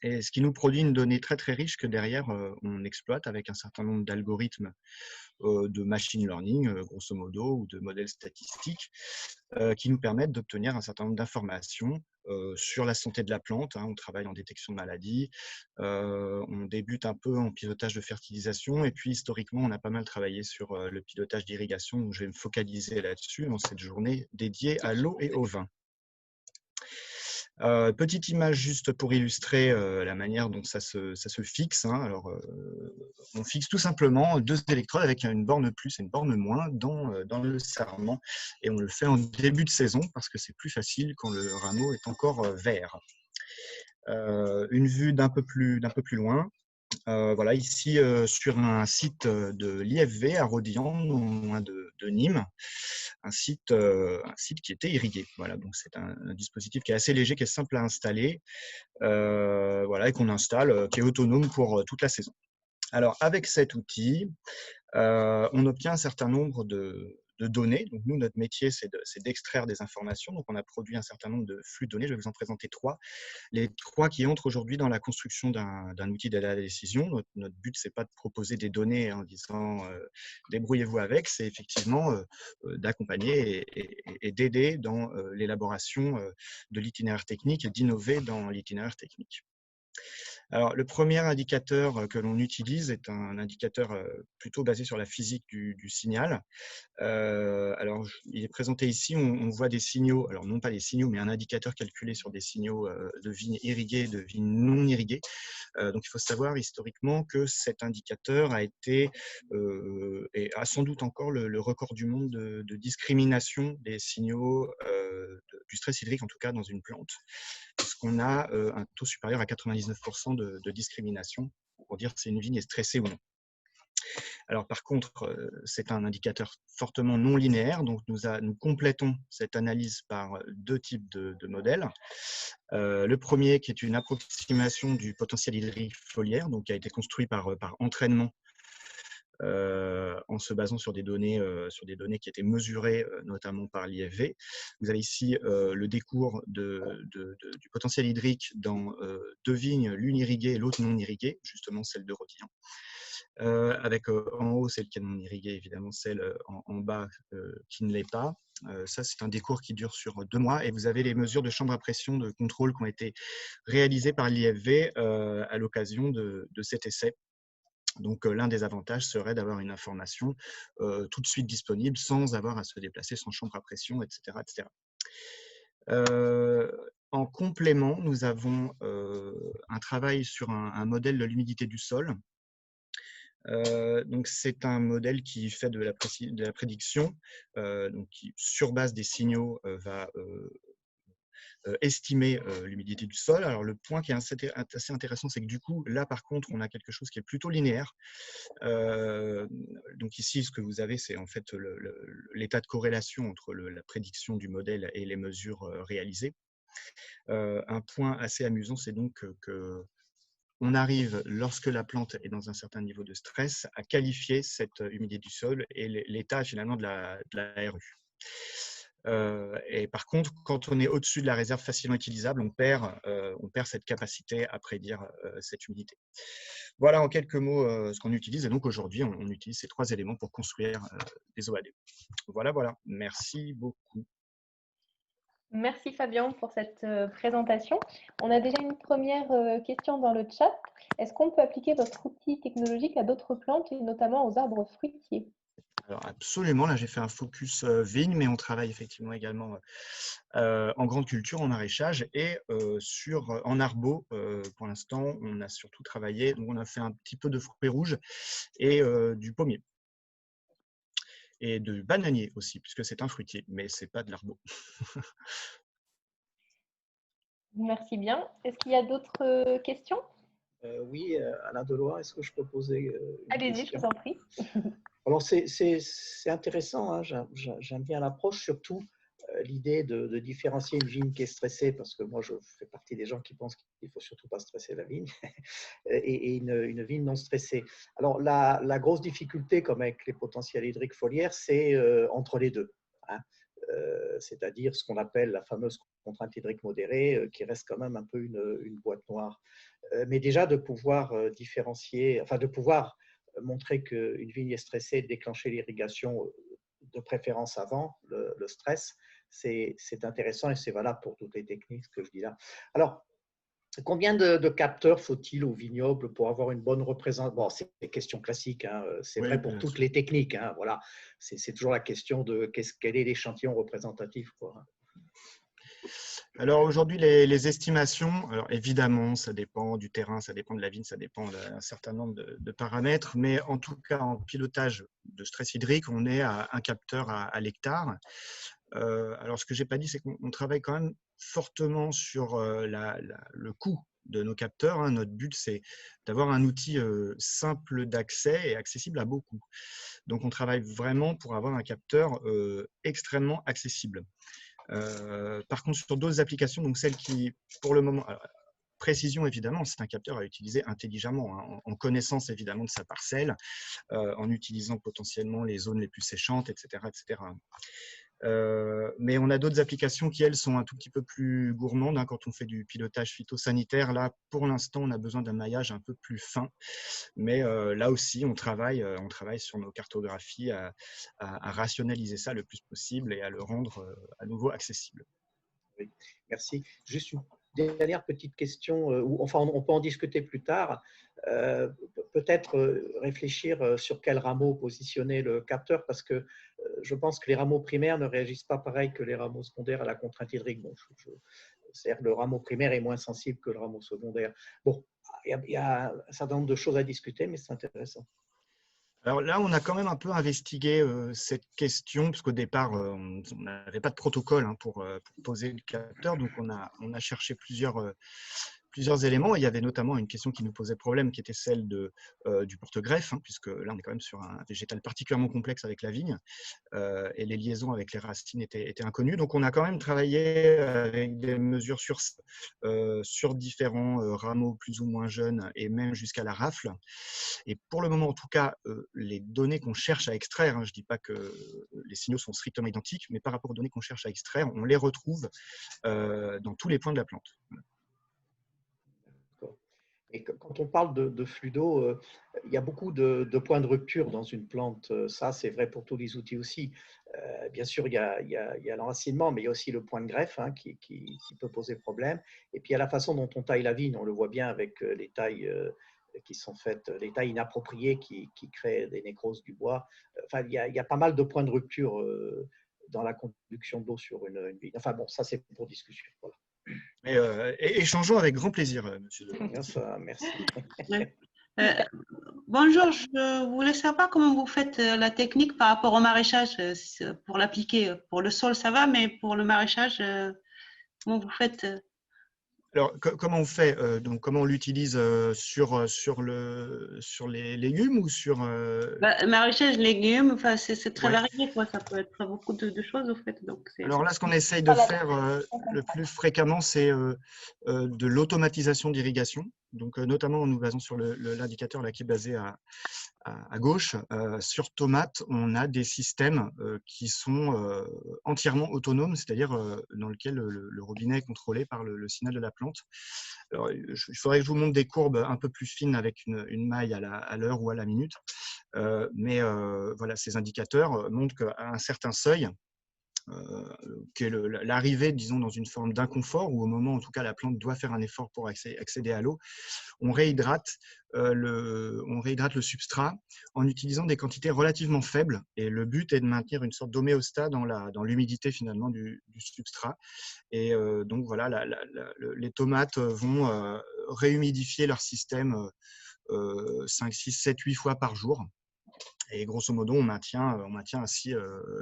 Et ce qui nous produit une donnée très très riche que derrière on exploite avec un certain nombre d'algorithmes de machine learning, grosso modo, ou de modèles statistiques, qui nous permettent d'obtenir un certain nombre d'informations sur la santé de la plante. On travaille en détection de maladies, on débute un peu en pilotage de fertilisation, et puis historiquement, on a pas mal travaillé sur le pilotage d'irrigation, donc je vais me focaliser là-dessus dans cette journée dédiée à l'eau et au vin. Petite image juste pour illustrer la manière dont ça se fixe. Alors, on fixe tout simplement 2 électrodes avec une borne plus et une borne moins dans le sarment, et on le fait en début de saison parce que c'est plus facile quand le rameau est encore vert. Une vue d'un peu plus loin. Voilà, ici sur un site de l'IFV à Rodilhan, non loin de Nîmes, un site qui était irrigué. Voilà, donc c'est un dispositif qui est assez léger, qui est simple à installer, voilà, et qu'on installe, qui est autonome pour toute la saison. Alors avec cet outil, on obtient un certain nombre de données. Donc nous, notre métier, c'est d'extraire des informations. Donc on a produit un certain nombre de flux de données. Je vais vous en présenter 3. Les 3 qui entrent aujourd'hui dans la construction d'un outil d'aide à la décision. Notre but, c'est pas de proposer des données en disant débrouillez-vous avec. C'est effectivement d'accompagner et d'aider dans l'élaboration de l'itinéraire technique et d'innover dans l'itinéraire technique. Alors, le premier indicateur que l'on utilise est un indicateur plutôt basé sur la physique du signal. Alors, il est présenté ici, on voit des signaux, alors non pas des signaux, mais un indicateur calculé sur des signaux de vignes irriguées, de vignes non irriguées. Donc, il faut savoir historiquement que cet indicateur a été et a sans doute encore le record du monde de discrimination des signaux du stress hydrique, en tout cas dans une plante, puisqu'on a un taux supérieur à 99% de discrimination pour dire si une vigne est stressée ou non. Alors par contre, c'est un indicateur fortement non linéaire, donc nous complétons cette analyse par deux types de modèles. Le premier qui est une approximation du potentiel hydrique foliaire, donc qui a été construit par entraînement en se basant sur des données qui étaient mesurées notamment par l'IFV. Vous avez ici le décours du potentiel hydrique dans deux vignes, l'une irriguée et l'autre non irriguée, justement celle de Rodillan. Avec en haut celle qui est non irriguée, évidemment celle en bas qui ne l'est pas. Ça, c'est un décours qui dure sur 2 mois et vous avez les mesures de chambre à pression de contrôle qui ont été réalisées par l'IFV à l'occasion de cet essai. Donc, l'un des avantages serait d'avoir une information tout de suite disponible sans avoir à se déplacer sans chambre à pression, etc. etc. En complément, nous avons un travail sur un modèle de l'humidité du sol. Donc, c'est un modèle qui fait de la prédiction, donc qui, sur base des signaux, va estimer l'humidité du sol. Alors, le point qui est assez intéressant, c'est que du coup, là, par contre, on a quelque chose qui est plutôt linéaire. Donc ici, ce que vous avez, c'est en fait l'état de corrélation entre la prédiction du modèle et les mesures réalisées. Un point assez amusant, c'est donc qu'on arrive, lorsque la plante est dans un certain niveau de stress, à qualifier cette humidité du sol et l'état finalement de la RU. Et par contre, quand on est au-dessus de la réserve facilement utilisable, on perd cette capacité à prédire cette humidité. Voilà en quelques mots ce qu'on utilise. Et donc aujourd'hui, on utilise ces 3 éléments pour construire des OAD. Voilà, voilà. Merci beaucoup. Merci Fabien pour cette présentation. On a déjà une première question dans le chat. Est-ce qu'on peut appliquer votre outil technologique à d'autres plantes et notamment aux arbres fruitiers? Alors absolument, là j'ai fait un focus vigne, mais on travaille effectivement également en grande culture, en maraîchage et en arbo. Pour l'instant, on a surtout travaillé, donc on a fait un petit peu de fruits rouges et du pommier. Et de bananier aussi, puisque c'est un fruitier, mais ce n'est pas de l'arbo. Merci bien. Est-ce qu'il y a d'autres questions? Oui, Alain Deloire, est-ce que je peux poser une Allez-y, question? je vous en prie. Alors, c'est intéressant, hein, j'aime bien l'approche, surtout l'idée de différencier une vigne qui est stressée, parce que moi, je fais partie des gens qui pensent qu'il ne faut surtout pas stresser la vigne, et une vigne non stressée. Alors, la grosse difficulté, comme avec les potentiels hydriques foliaires, c'est entre les deux, hein. C'est-à-dire ce qu'on appelle la fameuse contrainte hydrique modérée, qui reste quand même un peu une boîte noire. Mais déjà, de pouvoir différencier, enfin de pouvoir montrer qu'une vigne est stressée et déclencher l'irrigation de préférence avant le stress, c'est intéressant et c'est valable pour toutes les techniques que je dis là. Alors, combien de capteurs faut-il au vignoble pour avoir une bonne représentation? Bon, c'est des questions classiques, hein, c'est vrai pour toutes les techniques, hein, voilà. C'est toujours la question de quel est l'échantillon représentatif, quoi. Alors aujourd'hui, les estimations, alors évidemment, ça dépend du terrain, ça dépend de la vigne, ça dépend d'un certain nombre de paramètres, mais en tout cas, en pilotage de stress hydrique, on est à un capteur à l'hectare. Alors ce que je n'ai pas dit, c'est qu'on travaille quand même fortement sur le coût de nos capteurs, hein. Notre but, c'est d'avoir un outil simple d'accès et accessible à beaucoup. Donc on travaille vraiment pour avoir un capteur extrêmement accessible. Par contre, sur d'autres applications, donc celles qui, pour le moment, alors, précision évidemment, c'est un capteur à utiliser intelligemment, hein, en connaissance évidemment de sa parcelle, en utilisant potentiellement les zones les plus séchantes, etc. etc. Mais on a d'autres applications qui, elles, sont un tout petit peu plus gourmandes, hein, quand on fait du pilotage phytosanitaire. Là, pour l'instant, on a besoin d'un maillage un peu plus fin. Mais là aussi, on travaille sur nos cartographies à rationaliser ça le plus possible et à le rendre à nouveau accessible. Oui, merci. Juste une dernière petite question, enfin on peut en discuter plus tard. Peut-être réfléchir sur quel rameau positionner le capteur, parce que je pense que les rameaux primaires ne réagissent pas pareil que les rameaux secondaires à la contrainte hydrique. Bon, c'est-à-dire que le rameau primaire est moins sensible que le rameau secondaire. Bon, il y a un certain nombre de choses à discuter, mais c'est intéressant. Alors là, on a quand même un peu investigué cette question, parce qu'au départ, on n'avait pas de protocole, hein, pour poser le capteur. Donc, on a cherché plusieurs plusieurs éléments. Il y avait notamment une question qui nous posait problème, qui était celle du porte-greffe, hein, puisque là, on est quand même sur un végétal particulièrement complexe avec la vigne, et les liaisons avec les racines étaient inconnues. Donc, on a quand même travaillé avec des mesures sur différents rameaux plus ou moins jeunes, et même jusqu'à la rafle. Et pour le moment, en tout cas, les données qu'on cherche à extraire, hein, je ne dis pas que les signaux sont strictement identiques, mais par rapport aux données qu'on cherche à extraire, on les retrouve dans tous les points de la plante. Et quand on parle de flux d'eau, il y a beaucoup de points de rupture dans une plante. Ça, c'est vrai pour tous les outils aussi. Bien sûr, il y a l'enracinement, mais il y a aussi le point de greffe, hein, qui peut poser problème. Et puis, il y a la façon dont on taille la vigne. On le voit bien avec les tailles qui sont faites, les tailles inappropriées qui créent des nécroses du bois. Enfin, il y a pas mal de points de rupture dans la conduction d'eau sur une vigne. Enfin bon, ça, c'est pour discussion. Voilà. Et échangeons avec grand plaisir, monsieur Delon. Merci. Bonjour, je voulais savoir comment vous faites la technique par rapport au maraîchage pour l'appliquer. Pour le sol, ça va, mais pour le maraîchage, comment vous faites Alors, comment on fait donc, comment on l'utilise sur les légumes ou sur… Maraîchage, légumes, enfin, c'est très varié, quoi. Ça peut être beaucoup de choses, au fait. Donc, alors là, ce qu'on essaye de faire le plus fréquemment, c'est de l'automatisation d'irrigation. Donc, notamment en nous basant sur l'indicateur qui est basé à gauche. Sur tomates, on a des systèmes qui sont entièrement autonomes, c'est-à-dire dans lequel le robinet est contrôlé par le signal de la plante. Alors, il faudrait que je vous montre des courbes un peu plus fines avec une maille à l'heure ou à la minute. Mais voilà, ces indicateurs montrent qu'à un certain seuil, qui est l'arrivée, disons, dans une forme d'inconfort, où au moment, en tout cas, la plante doit faire un effort pour accéder à l'eau, on réhydrate le substrat en utilisant des quantités relativement faibles. Et le but est de maintenir une sorte d'homéostat dans l'humidité, finalement, du substrat. Et donc, voilà, les tomates vont réhumidifier leur système 5, 6, 7, 8 fois par jour. Et grosso modo, on maintient ainsi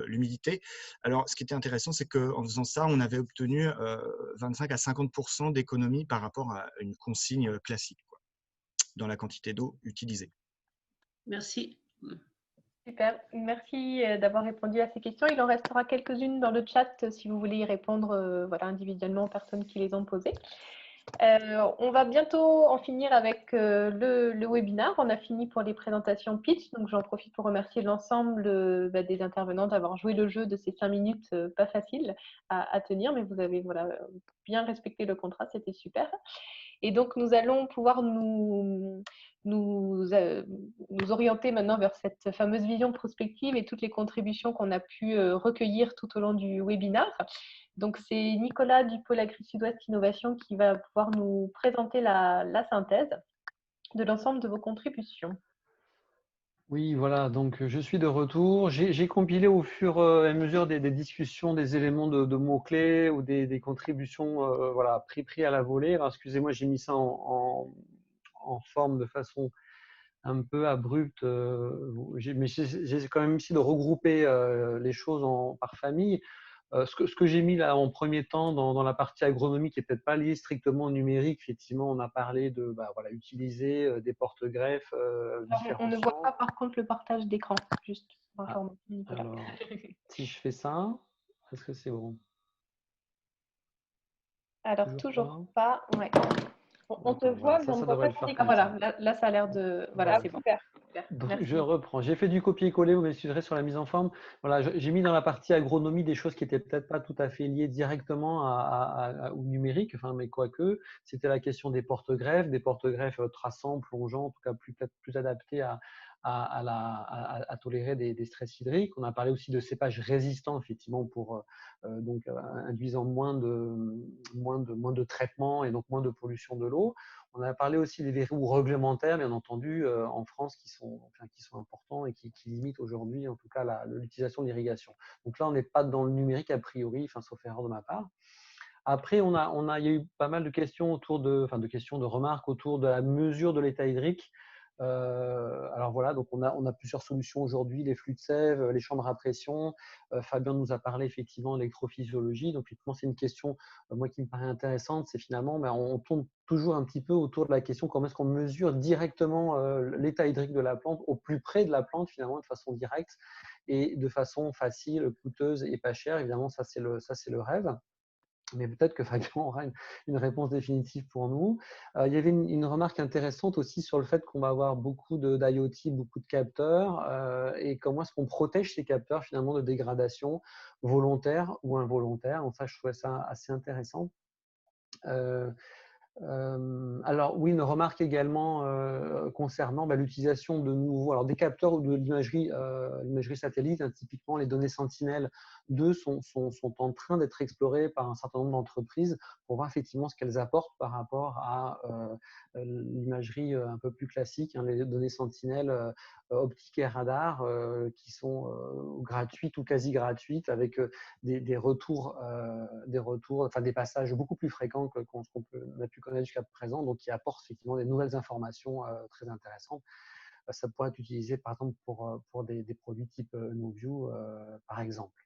l'humidité. Alors, ce qui était intéressant, c'est qu'en faisant ça, on avait obtenu 25 à 50% d'économie par rapport à une consigne classique, quoi, dans la quantité d'eau utilisée. Merci. Super, merci d'avoir répondu à ces questions. Il en restera quelques-unes dans le chat si vous voulez y répondre voilà, individuellement aux personnes qui les ont posées. On va bientôt en finir avec le webinaire. On a fini pour les présentations pitch, donc j'en profite pour remercier l'ensemble des intervenants d'avoir joué le jeu de ces 5 minutes pas faciles à tenir, mais vous avez voilà, bien respecté le contrat, c'était super. Et donc nous allons pouvoir nous orienter maintenant vers cette fameuse vision prospective et toutes les contributions qu'on a pu recueillir tout au long du webinaire. Donc, c'est Nicolas du pôle Agri Sud-Ouest Innovation qui va pouvoir nous présenter la synthèse de l'ensemble de vos contributions. Oui, voilà, donc je suis de retour. J'ai compilé au fur et à mesure des discussions des éléments de mots-clés ou des contributions voilà, pris à la volée. Alors, excusez-moi, j'ai mis ça en forme de façon un peu abrupte, mais j'ai quand même essayé de regrouper les choses par famille. Ce que j'ai mis là en premier temps dans la partie agronomie qui n'est peut-être pas liée strictement au numérique, effectivement, on a parlé de voilà, utiliser des porte-greffes. On ne voit pas par contre le partage d'écran, juste pour information, Nicolas. Alors, si je fais ça, est-ce que c'est bon? Alors, toujours pas. Ouais. On te voit, mais on ne voit pas ton écran. Voilà, là, ça a l'air de… Voilà, c'est bon. Donc, je reprends. J'ai fait du copier-coller, vous m'excuserez sur la mise en forme. Voilà, j'ai mis dans la partie agronomie des choses qui n'étaient peut-être pas tout à fait liées directement au numérique, enfin, mais quoique, c'était la question des porte-greffes traçants, plongeants, en tout cas peut-être plus adaptés à tolérer des stress hydriques. On a parlé aussi de cépages résistants, effectivement, pour donc induisant moins de traitement et donc moins de pollution de l'eau. On a parlé aussi des verrous réglementaires, bien entendu, en France, qui sont importants et qui limitent aujourd'hui, en tout cas, l'utilisation de l'irrigation. Donc là, on n'est pas dans le numérique a priori, sauf erreur de ma part. Après, il y a eu pas mal de questions de remarques autour de la mesure de l'état hydrique. Alors voilà, donc on a plusieurs solutions aujourd'hui, les flux de sève, les chambres à pression. Fabien nous a parlé effectivement d'électrophysiologie. Donc effectivement, c'est une question moi qui me paraît intéressante. C'est finalement, on tourne toujours un petit peu autour de la question comment est-ce qu'on mesure directement l'état hydrique de la plante au plus près de la plante finalement de façon directe et de façon facile, coûteuse et pas chère. Évidemment, ça c'est le rêve. Mais peut-être que Fabien aura une réponse définitive pour nous. Il y avait une remarque intéressante aussi sur le fait qu'on va avoir beaucoup d'IoT, beaucoup de capteurs, et comment est-ce qu'on protège ces capteurs finalement de dégradation volontaire ou involontaire. Donc ça, je trouvais ça assez intéressant. Alors oui, une remarque également concernant l'utilisation de nouveaux, alors des capteurs ou de l'imagerie satellite, hein, typiquement les données Sentinelle-2 sont en train d'être explorées par un certain nombre d'entreprises pour voir effectivement ce qu'elles apportent par rapport à l'imagerie un peu plus classique, hein, les données Sentinelle optiques et radar qui sont gratuites ou quasi gratuites avec des retours, enfin des passages beaucoup plus fréquents que ce qu'on a pu connaître jusqu'à présent, donc qui apportent effectivement des nouvelles informations très intéressantes. Ça pourrait être utilisé par exemple pour des produits type NoView par exemple.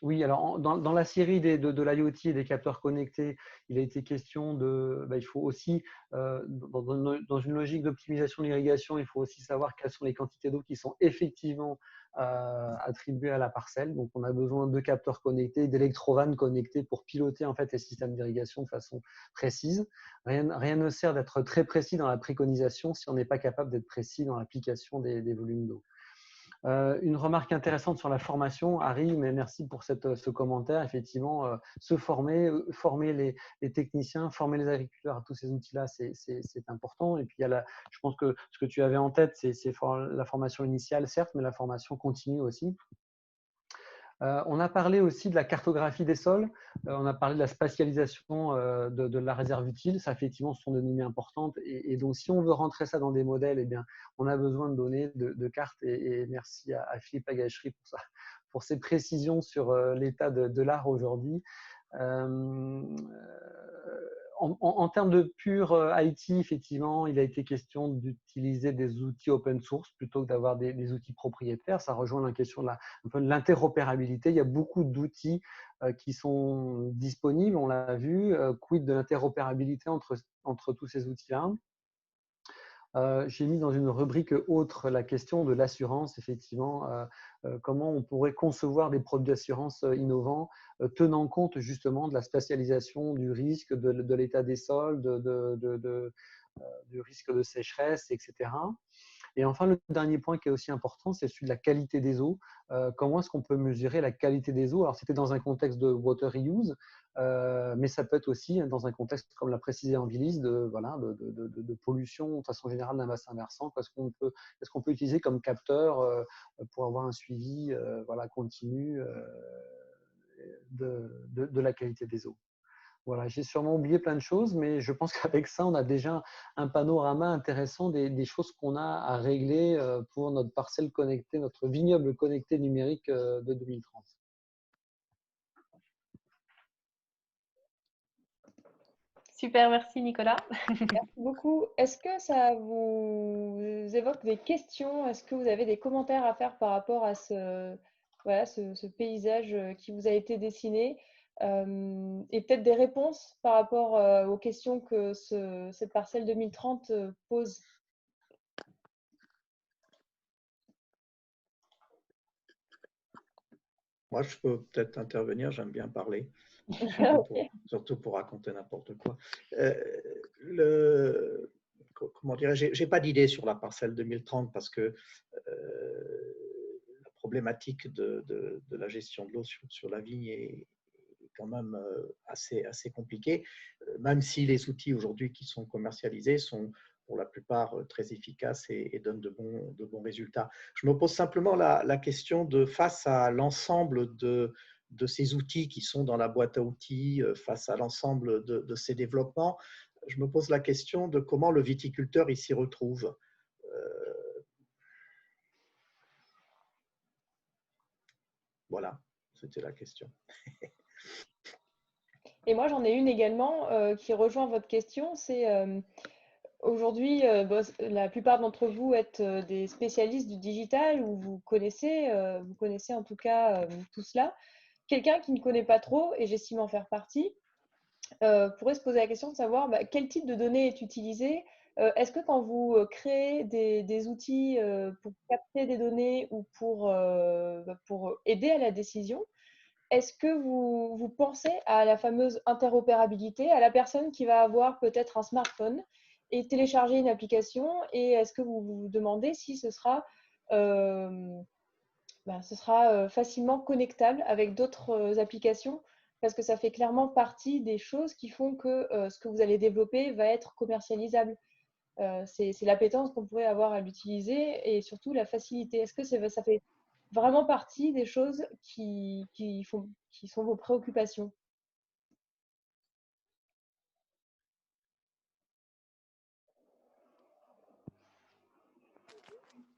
Oui, alors dans la série de l'IoT et des capteurs connectés, il a été question il faut aussi, dans une logique d'optimisation de l'irrigation, il faut aussi savoir quelles sont les quantités d'eau qui sont effectivement attribuées à la parcelle. Donc, on a besoin de capteurs connectés, d'électrovannes connectés pour piloter en fait les systèmes d'irrigation de façon précise. Rien ne sert d'être très précis dans la préconisation si on n'est pas capable d'être précis dans l'application des volumes d'eau. Une remarque intéressante sur la formation, Harry, mais merci pour ce commentaire. Effectivement, se former, former les techniciens, former les agriculteurs à tous ces outils-là, c'est important. Et puis, je pense que ce que tu avais en tête, c'est la formation initiale, certes, mais la formation continue aussi. On a parlé aussi de la cartographie des sols, on a parlé de la spatialisation de la réserve utile. Ça, effectivement, ce sont des données importantes. Et donc, si on veut rentrer ça dans des modèles, eh bien, on a besoin de données, de cartes. Et merci à Philippe Lagacherie pour ses précisions sur l'état de l'art aujourd'hui. En termes de pur IT, effectivement, il a été question d'utiliser des outils open source plutôt que d'avoir des outils propriétaires. Ça rejoint la question de l'interopérabilité. Il y a beaucoup d'outils qui sont disponibles, on l'a vu. Quid de l'interopérabilité entre tous ces outils-là? J'ai mis dans une rubrique autre la question de l'assurance, effectivement, comment on pourrait concevoir des produits d'assurance innovants tenant compte justement de la spatialisation du risque, de l'état des sols, du risque de sécheresse, etc. Et enfin, le dernier point qui est aussi important, c'est celui de la qualité des eaux. Comment est-ce qu'on peut mesurer la qualité des eaux? Alors, c'était dans un contexte de water reuse, mais ça peut être aussi dans un contexte, comme l'a précisé Anvilis, de pollution de façon générale d'un bassin versant. Est-ce qu'on peut utiliser comme capteur pour avoir un suivi continu de la qualité des eaux? Voilà, j'ai sûrement oublié plein de choses, mais je pense qu'avec ça, on a déjà un panorama intéressant des choses qu'on a à régler pour notre parcelle connectée, notre vignoble connecté numérique de 2030. Super, merci Nicolas. Merci beaucoup. Est-ce que ça vous évoque des questions? Est-ce que vous avez des commentaires à faire par rapport à ce paysage qui vous a été dessiné? Et peut-être des réponses par rapport aux questions que cette parcelle 2030 pose. Moi, je peux peut-être intervenir, j'aime bien parler, surtout pour raconter n'importe quoi. Comment dirais-je, j'ai pas d'idée sur la parcelle 2030 parce que la problématique de la gestion de l'eau sur la vigne est quand même assez compliquée, même si les outils aujourd'hui qui sont commercialisés sont pour la plupart très efficaces et donnent de bons résultats. Je me pose simplement la question de face à l'ensemble de ces outils qui sont dans la boîte à outils, face à l'ensemble de ces développements, je me pose la question de comment le viticulteur il s'y retrouve. Voilà, c'était la question. Et moi, j'en ai une également qui rejoint votre question, c'est Aujourd'hui, la plupart d'entre vous êtes des spécialistes du digital ou vous connaissez en tout cas tout cela. Quelqu'un qui ne connaît pas trop, et j'estime en faire partie, pourrait se poser la question de savoir quel type de données est utilisé. Est-ce que quand vous créez des outils pour capter des données ou pour aider à la décision, est-ce que vous pensez à la fameuse interopérabilité, à la personne qui va avoir peut-être un smartphone et télécharger une application, et est-ce que vous vous demandez si ce sera facilement connectable avec d'autres applications, parce que ça fait clairement partie des choses qui font que ce que vous allez développer va être commercialisable. C'est l'appétence qu'on pourrait avoir à l'utiliser et surtout la facilité. Est-ce que ça fait vraiment partie des choses qui sont vos préoccupations?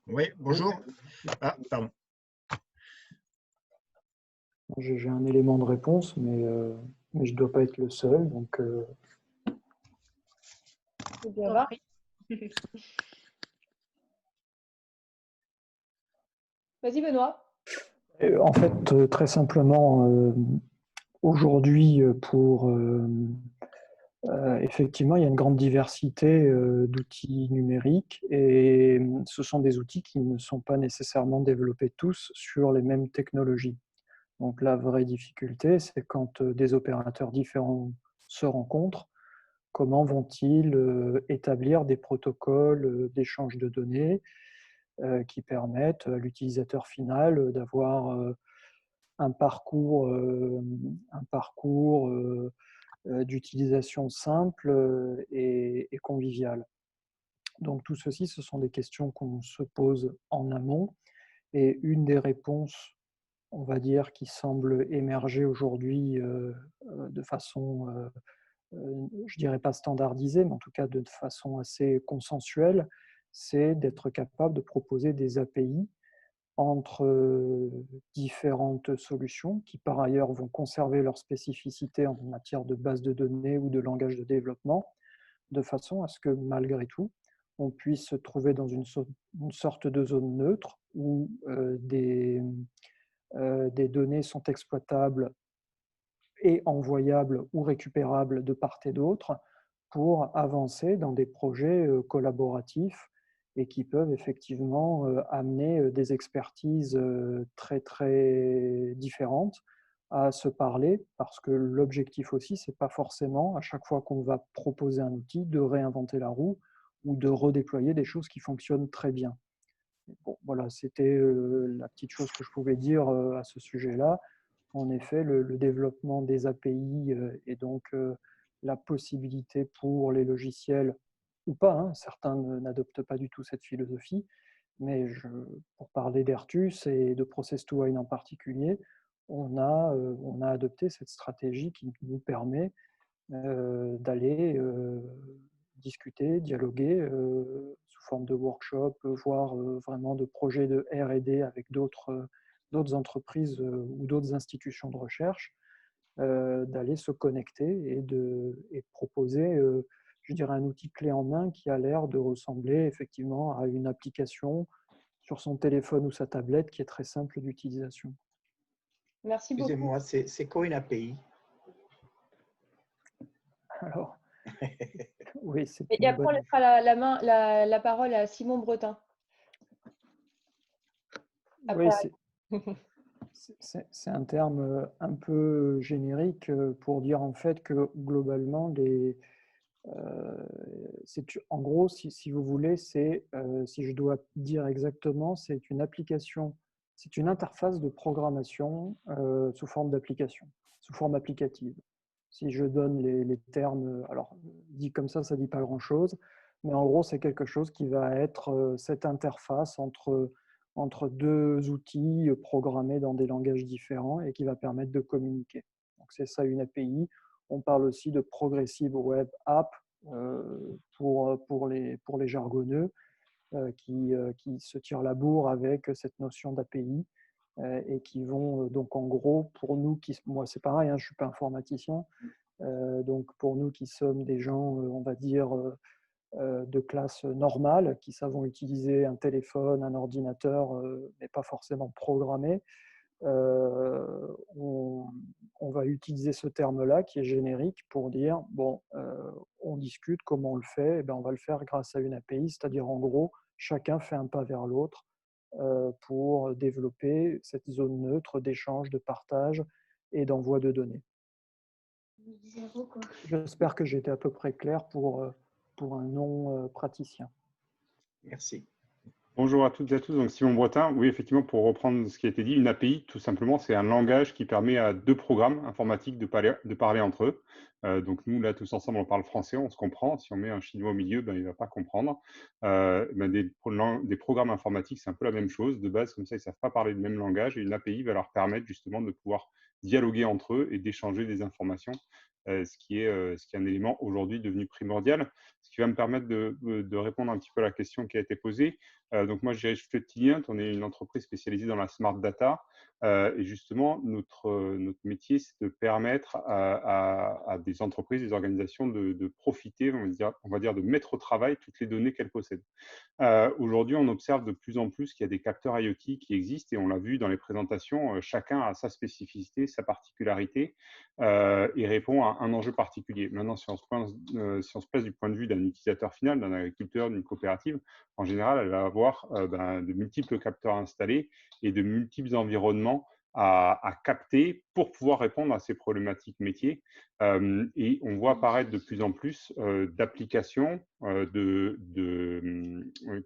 Oui, bonjour. Ah, pardon. J'ai un élément de réponse, mais je ne dois pas être le seul. Donc, C'est bien va. Vas-y, Benoît. En fait, très simplement, aujourd'hui, effectivement, il y a une grande diversité d'outils numériques et ce sont des outils qui ne sont pas nécessairement développés tous sur les mêmes technologies. Donc la vraie difficulté, c'est quand des opérateurs différents se rencontrent, comment vont-ils établir des protocoles d'échange de données qui permettent à l'utilisateur final d'avoir un parcours d'utilisation simple et convivial. Donc tout ceci, ce sont des questions qu'on se pose en amont et une des réponses, on va dire, qui semble émerger aujourd'hui de façon, je dirais pas standardisée, mais en tout cas de façon assez consensuelle, c'est d'être capable de proposer des API entre différentes solutions qui, par ailleurs, vont conserver leur spécificité en matière de base de données ou de langage de développement, de façon à ce que, malgré tout, on puisse se trouver dans une sorte de zone neutre où des données sont exploitables et envoyables ou récupérables de part et d'autre pour avancer dans des projets collaboratifs et qui peuvent effectivement amener des expertises très très différentes à se parler, parce que l'objectif aussi, c'est pas forcément à chaque fois qu'on va proposer un outil de réinventer la roue ou de redéployer des choses qui fonctionnent très bien. Bon, voilà, c'était la petite chose que je pouvais dire à ce sujet-là. En effet, le développement des API et donc la possibilité pour les logiciels, ou pas, hein, certains n'adoptent pas du tout cette philosophie, mais pour parler d'Ertus et de Process2Wine en particulier, on a adopté cette stratégie qui nous permet d'aller discuter, dialoguer sous forme de workshop, voire vraiment de projets de R&D avec d'autres entreprises ou d'autres institutions de recherche, d'aller se connecter et de proposer, je dirais, un outil clé en main qui a l'air de ressembler effectivement à une application sur son téléphone ou sa tablette qui est très simple d'utilisation. Merci beaucoup. Excusez-moi, c'est quoi une API? Alors, oui, c'est et après, on laissera la parole à Simon Bretin. Oui, c'est un terme un peu générique pour dire en fait que globalement, en gros, si vous voulez, si je dois dire exactement, c'est une application, c'est une interface de programmation sous forme d'application, sous forme applicative. Si je donne les termes, alors dit comme ça dit pas grand-chose, mais en gros, c'est quelque chose qui va être cette interface entre deux outils programmés dans des langages différents et qui va permettre de communiquer. Donc c'est ça une API. On parle aussi de Progressive Web App pour les jargonneux qui se tirent la bourre avec cette notion d'API et qui vont donc en gros, pour nous, moi c'est pareil, hein, je ne suis pas informaticien, donc pour nous qui sommes des gens, on va dire, de classe normale qui savent utiliser un téléphone, un ordinateur, mais pas forcément programmé. On va utiliser ce terme-là qui est générique pour dire, bon, on discute comment on le fait, et bien on va le faire grâce à une API, c'est-à-dire en gros, chacun fait un pas vers l'autre pour développer cette zone neutre d'échange, de partage et d'envoi de données. J'espère que j'ai été à peu près clair pour un non-praticien. Merci. Bonjour à toutes et à tous, donc Simon Bretin. Oui, effectivement, pour reprendre ce qui a été dit, une API, tout simplement, c'est un langage qui permet à deux programmes informatiques de parler entre eux. Donc nous, là, tous ensemble, on parle français, on se comprend. Si on met un chinois au milieu, ben, il ne va pas comprendre. Des programmes informatiques, c'est un peu la même chose. De base, comme ça, ils ne savent pas parler le même langage. Et une API va leur permettre justement de pouvoir dialoguer entre eux et d'échanger des informations, ce qui est un élément aujourd'hui devenu primordial. Ce qui va me permettre de répondre un petit peu à la question qui a été posée. Donc moi, je dirige Flotilient, on est une entreprise spécialisée dans la smart data. Et justement, notre métier, c'est de permettre à des entreprises, des organisations de profiter, on va dire, de mettre au travail toutes les données qu'elles possèdent. Aujourd'hui, on observe de plus en plus qu'il y a des capteurs IoT qui existent et on l'a vu dans les présentations, chacun a sa spécificité, sa particularité et répond à un enjeu particulier. Maintenant, si on se place du point de vue d'un utilisateur final, d'un agriculteur, d'une coopérative, en général, elle va avoir de multiples capteurs installés et de multiples environnements à capter pour pouvoir répondre à ces problématiques métiers. Et on voit apparaître de plus en plus d'applications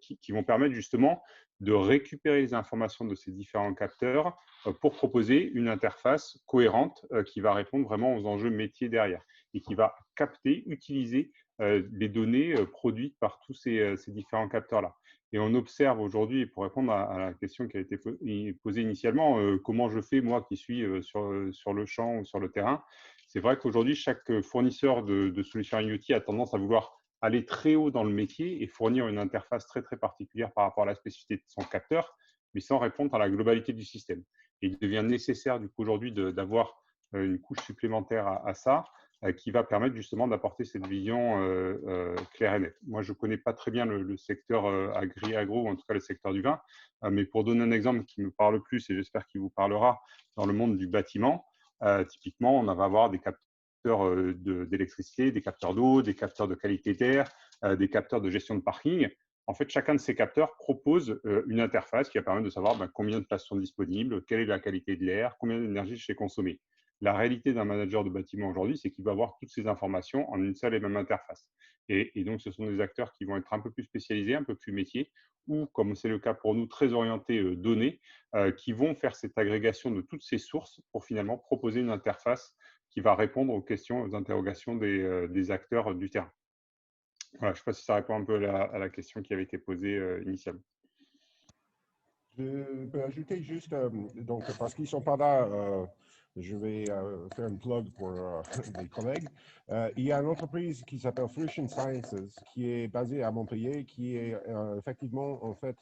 qui vont permettre justement de récupérer les informations de ces différents capteurs pour proposer une interface cohérente qui va répondre vraiment aux enjeux métiers derrière et qui va capter, utiliser les données produites par tous ces différents capteurs-là. Et on observe aujourd'hui, pour répondre à la question qui a été posée initialement, comment je fais, moi, qui suis sur le champ ou sur le terrain. C'est vrai qu'aujourd'hui, chaque fournisseur de solutions IoT a tendance à vouloir aller très haut dans le métier et fournir une interface très, très particulière par rapport à la spécificité de son capteur, mais sans répondre à la globalité du système. Et il devient nécessaire, du coup, aujourd'hui, d'avoir une couche supplémentaire à ça, qui va permettre justement d'apporter cette vision claire et nette. Moi, je ne connais pas très bien le secteur agro, ou en tout cas le secteur du vin, mais pour donner un exemple qui me parle plus, et j'espère qu'il vous parlera, dans le monde du bâtiment, typiquement, on va avoir des capteurs d'électricité, des capteurs d'eau, des capteurs de qualité d'air, des capteurs de gestion de parking. En fait, chacun de ces capteurs propose une interface qui va permettre de savoir combien de places sont disponibles, quelle est la qualité de l'air, combien d'énergie je fais consommer. La réalité d'un manager de bâtiment aujourd'hui, c'est qu'il va avoir toutes ces informations en une seule et même interface. Et donc, ce sont des acteurs qui vont être un peu plus spécialisés, un peu plus métiers, ou, comme c'est le cas pour nous, très orientés données, qui vont faire cette agrégation de toutes ces sources pour finalement proposer une interface qui va répondre aux questions, aux interrogations des acteurs du terrain. Voilà, je ne sais pas si ça répond un peu à la question qui avait été posée initialement. Je peux ajouter juste, donc, parce qu'ils ne sont pas là, je vais faire un plug pour des collègues. Il y a une entreprise qui s'appelle Fruition Sciences, qui est basée à Montpellier, qui est effectivement, en fait,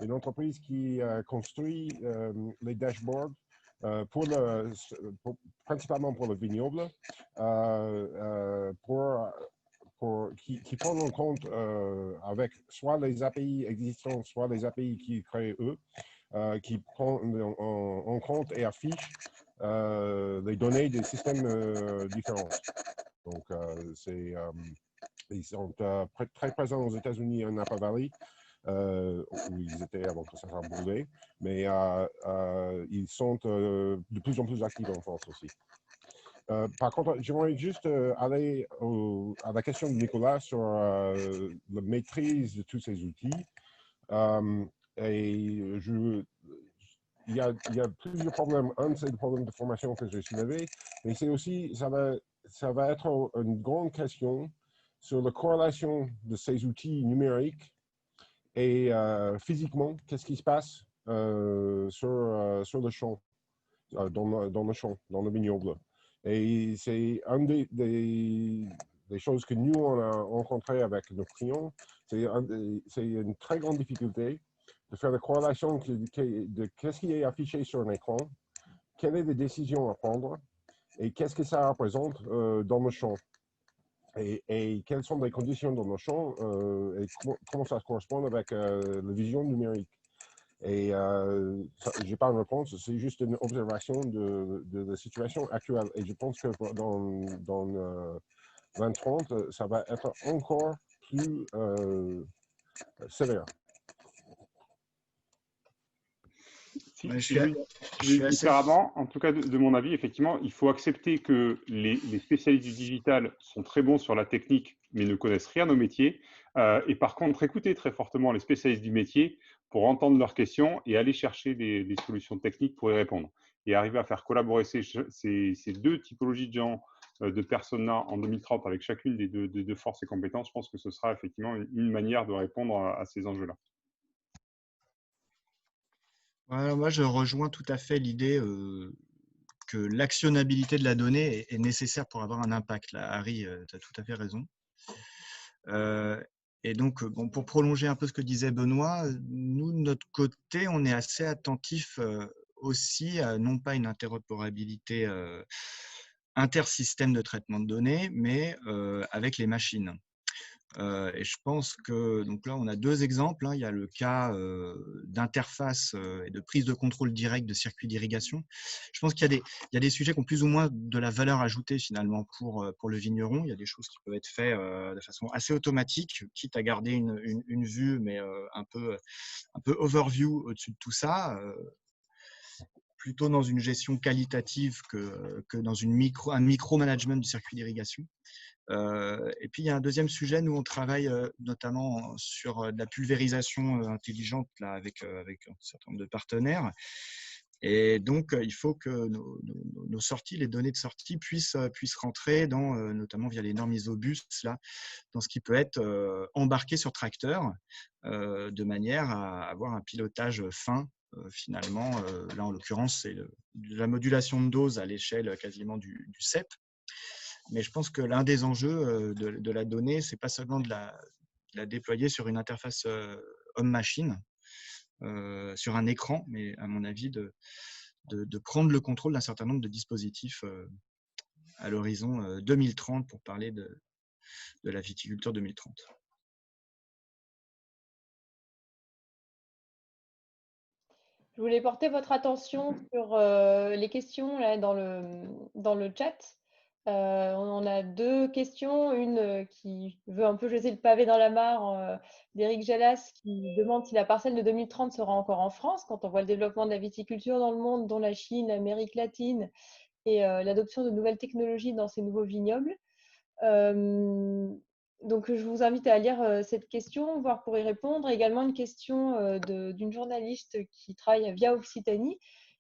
une entreprise qui construit les dashboards principalement pour le vignoble, qui prennent en compte avec soit les API existants, soit les API qu'ils créent eux, qui prennent en compte et affichent les données des systèmes différents. Donc, ils sont très présents aux États-Unis, en Napa Valley, où ils étaient avant que ça soit brûlé, mais ils sont de plus en plus actifs en France aussi. Par contre, j'aimerais juste aller à la question de Nicolas sur la maîtrise de tous ces outils. Il y a plusieurs problèmes. Un, c'est le problème de formation que j'ai soulevé, mais c'est aussi, ça va être une grande question sur la corrélation de ces outils numériques et physiquement, qu'est-ce qui se passe sur le champ, dans le champ, dans le vignoble. Et c'est une des choses que nous, on a rencontrées avec nos clients. C'est une très grande difficulté de faire la corrélation de qu'est-ce qui est affiché sur un écran, quelles sont les décisions à prendre et qu'est-ce que ça représente dans le champ. et quelles sont les conditions dans nos champs et comment ça correspond avec la vision numérique. Et je n'ai pas une réponse, c'est juste une observation de la situation actuelle. Et je pense que dans 2030, ça va être encore plus sévère. Si je veux dire différemment, en tout cas de mon avis, effectivement, il faut accepter que les spécialistes du digital sont très bons sur la technique, mais ne connaissent rien au métier. Et par contre, écouter très fortement les spécialistes du métier pour entendre leurs questions et aller chercher des solutions techniques pour y répondre. Et arriver à faire collaborer ces deux typologies de gens, de personnes-là en 2030 avec chacune des deux forces et compétences, je pense que ce sera effectivement une manière de répondre à ces enjeux-là. Voilà, moi, je rejoins tout à fait l'idée que l'actionnabilité de la donnée est nécessaire pour avoir un impact. Là, Harry, tu as tout à fait raison. Et donc, bon, pour prolonger un peu ce que disait Benoît, nous, de notre côté, on est assez attentif aussi à non pas une interopérabilité intersystème de traitement de données, mais avec les machines. Et je pense que, donc là, on a deux exemples. Hein. Il y a le cas d'interface et de prise de contrôle direct de circuits d'irrigation. Je pense qu'il y a des sujets qui ont plus ou moins de la valeur ajoutée finalement pour le vigneron. Il y a des choses qui peuvent être faites de façon assez automatique, quitte à garder une vue, mais un peu overview au-dessus de tout ça. Plutôt dans une gestion qualitative que dans un micro-management du circuit d'irrigation. Et puis, il y a un deuxième sujet. Nous, on travaille notamment sur de la pulvérisation intelligente là, avec un certain nombre de partenaires. Et donc, il faut que nos sorties, les données de sortie puissent rentrer, notamment via les normes ISOBUS, là, dans ce qui peut être embarqué sur tracteur, de manière à avoir un pilotage fin. Finalement, là, en l'occurrence, c'est de la modulation de dose à l'échelle quasiment du CEP. Mais je pense que l'un des enjeux de la donnée, ce n'est pas seulement de la déployer sur une interface homme-machine, sur un écran, mais à mon avis, de prendre le contrôle d'un certain nombre de dispositifs à l'horizon 2030 pour parler de la viticulture 2030. Je voulais porter votre attention sur les questions là, dans le chat. On a deux questions. Une qui veut un peu jeter le pavé dans la mare d'Éric Jalas qui demande si la parcelle de 2030 sera encore en France quand on voit le développement de la viticulture dans le monde, dont la Chine, l'Amérique latine et l'adoption de nouvelles technologies dans ces nouveaux vignobles. Donc, je vous invite à lire cette question, voire pour y répondre. Également une question d'une journaliste qui travaille via Occitanie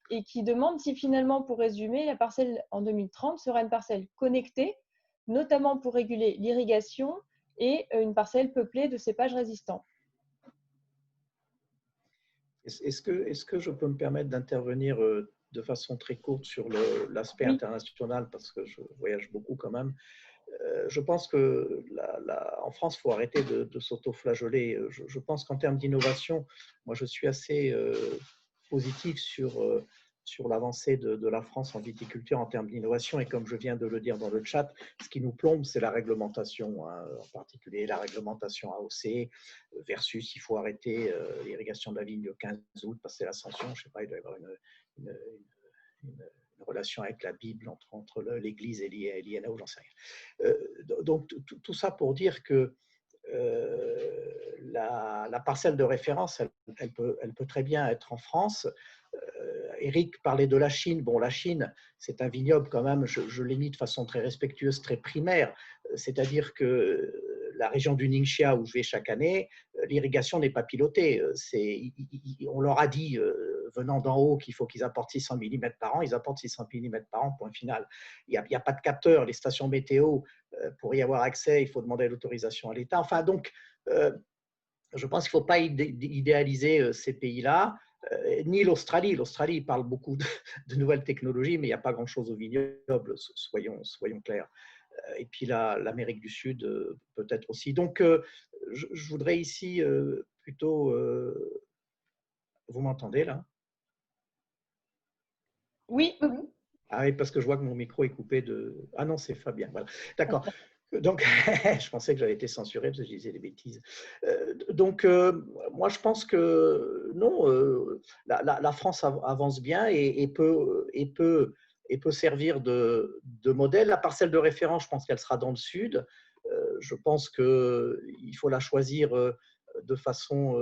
et qui demande si finalement, pour résumer, la parcelle en 2030 sera une parcelle connectée, notamment pour réguler l'irrigation et une parcelle peuplée de cépages résistants. Est-ce que je peux me permettre d'intervenir de façon très courte sur l'aspect international, parce que je voyage beaucoup quand même. Je pense que en France, il faut arrêter de s'auto-flageoler. Je pense qu'en termes d'innovation, moi, je suis assez positif sur l'avancée de la France en viticulture en termes d'innovation. Et comme je viens de le dire dans le chat, ce qui nous plombe, c'est la réglementation, hein, en particulier la réglementation AOC, versus il faut arrêter l'irrigation de la vigne le 15 août, passer l'Ascension. Je ne sais pas, il doit y avoir une relation avec la Bible entre l'Église et l'INAO, j'en sais rien. Donc, tout ça pour dire que la parcelle de référence, elle peut très bien être en France. Eric parlait de la Chine. Bon, la Chine, c'est un vignoble quand même, je l'ai mis de façon très respectueuse, très primaire. C'est-à-dire que la région du Ningxia, où je vais chaque année, l'irrigation n'est pas pilotée. On leur a dit, venant d'en haut, qu'il faut qu'ils apportent 600 mm par an. Ils apportent 600 mm par an, point final. Il n'y a pas de capteur. Les stations météo, pour y avoir accès, il faut demander l'autorisation à l'État. Enfin, donc, je pense qu'il ne faut pas idéaliser ces pays-là. Ni l'Australie. L'Australie parle beaucoup de nouvelles technologies, mais il n'y a pas grand-chose au vignoble, soyons clairs. Et puis l'Amérique du Sud, peut-être aussi. Donc, je voudrais ici plutôt… vous m'entendez là? Oui. Ah oui, parce que je vois que mon micro est coupé de… Ah non, c'est Fabien. Voilà. D'accord. Donc, je pensais que j'avais été censuré parce que je disais des bêtises. Moi, je pense que non, la France avance bien et peut servir de modèle. La parcelle de référence, je pense qu'elle sera dans le sud. Je pense qu'il faut la choisir de façon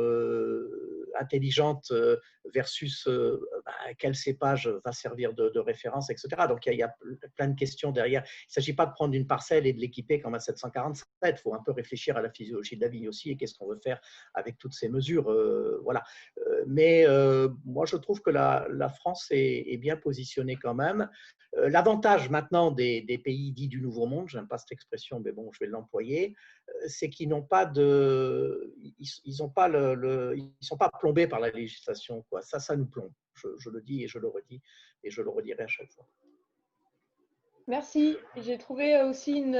intelligente versus quel cépage va servir de référence, etc. Donc, il y a plein de questions derrière. Il ne s'agit pas de prendre une parcelle et de l'équiper comme un 747. Il faut un peu réfléchir à la physiologie de la vigne aussi et qu'est-ce qu'on veut faire avec toutes ces mesures. Voilà. Mais moi, je trouve que la France est bien positionnée quand même. L'avantage maintenant des pays dits du Nouveau Monde, je n'aime pas cette expression, mais bon, je vais l'employer, c'est qu'ils n'ont pas ils sont pas plombés par la législation, quoi. Ça nous plombe. Je le dis et je le redis et je le redirai à chaque fois. Merci. J'ai trouvé aussi une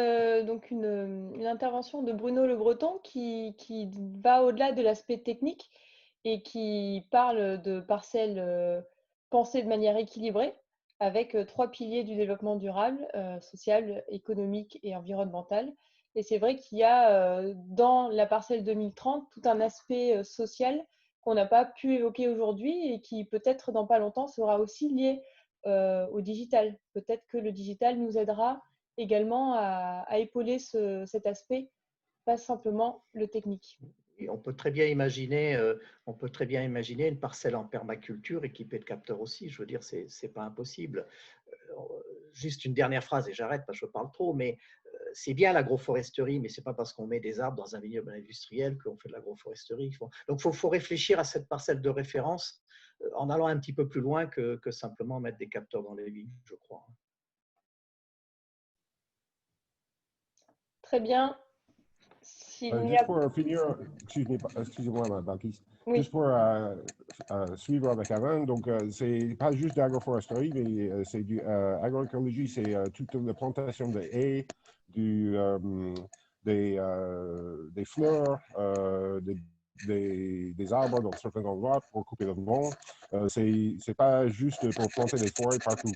intervention de Bruno Le Breton qui va au-delà de l'aspect technique et qui parle de parcelles pensées de manière équilibrée avec 3 piliers du développement durable, social, économique et environnemental. Et c'est vrai qu'il y a dans la parcelle 2030 tout un aspect social qu'on n'a pas pu évoquer aujourd'hui et qui peut-être dans pas longtemps sera aussi lié au digital. Peut-être que le digital nous aidera également à épauler cet aspect, pas simplement le technique. Et on peut très bien imaginer une parcelle en permaculture équipée de capteurs aussi. Je veux dire, c'est pas impossible. Juste une dernière phrase et j'arrête parce que je parle trop, mais c'est bien l'agroforesterie, mais c'est pas parce qu'on met des arbres dans un vignoble industriel qu'on fait de l'agroforesterie. Donc, il faut réfléchir à cette parcelle de référence en allant un petit peu plus loin que simplement mettre des capteurs dans les vignes, je crois. Très bien. Juste pour finir, excusez-moi, Baptiste, oui. Juste pour suivre avec Alain, donc c'est pas juste d'agroforesterie, mais c'est du agroécologie, c'est toute la plantation de haies, des fleurs, des arbres dans certains endroits pour couper le vent. C'est pas juste pour planter des forêts partout.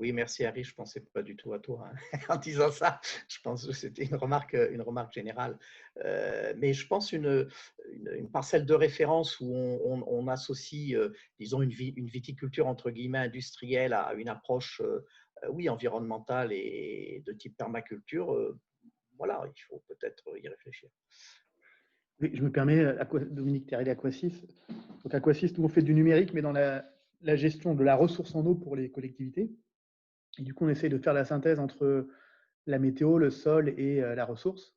Oui, merci Harry, je ne pensais pas du tout à toi hein. En disant ça. Je pense que c'était une remarque générale. Mais je pense une parcelle de référence où on associe, disons, une viticulture entre guillemets industrielle à une approche oui, environnementale et de type permaculture. Voilà, il faut peut-être y réfléchir. Oui, je me permets, Dominique Terré d'Aquasys. Donc Aquasys, nous on fait du numérique, mais dans la gestion de la ressource en eau pour les collectivités. Et du coup, on essaye de faire la synthèse entre la météo, le sol et la ressource.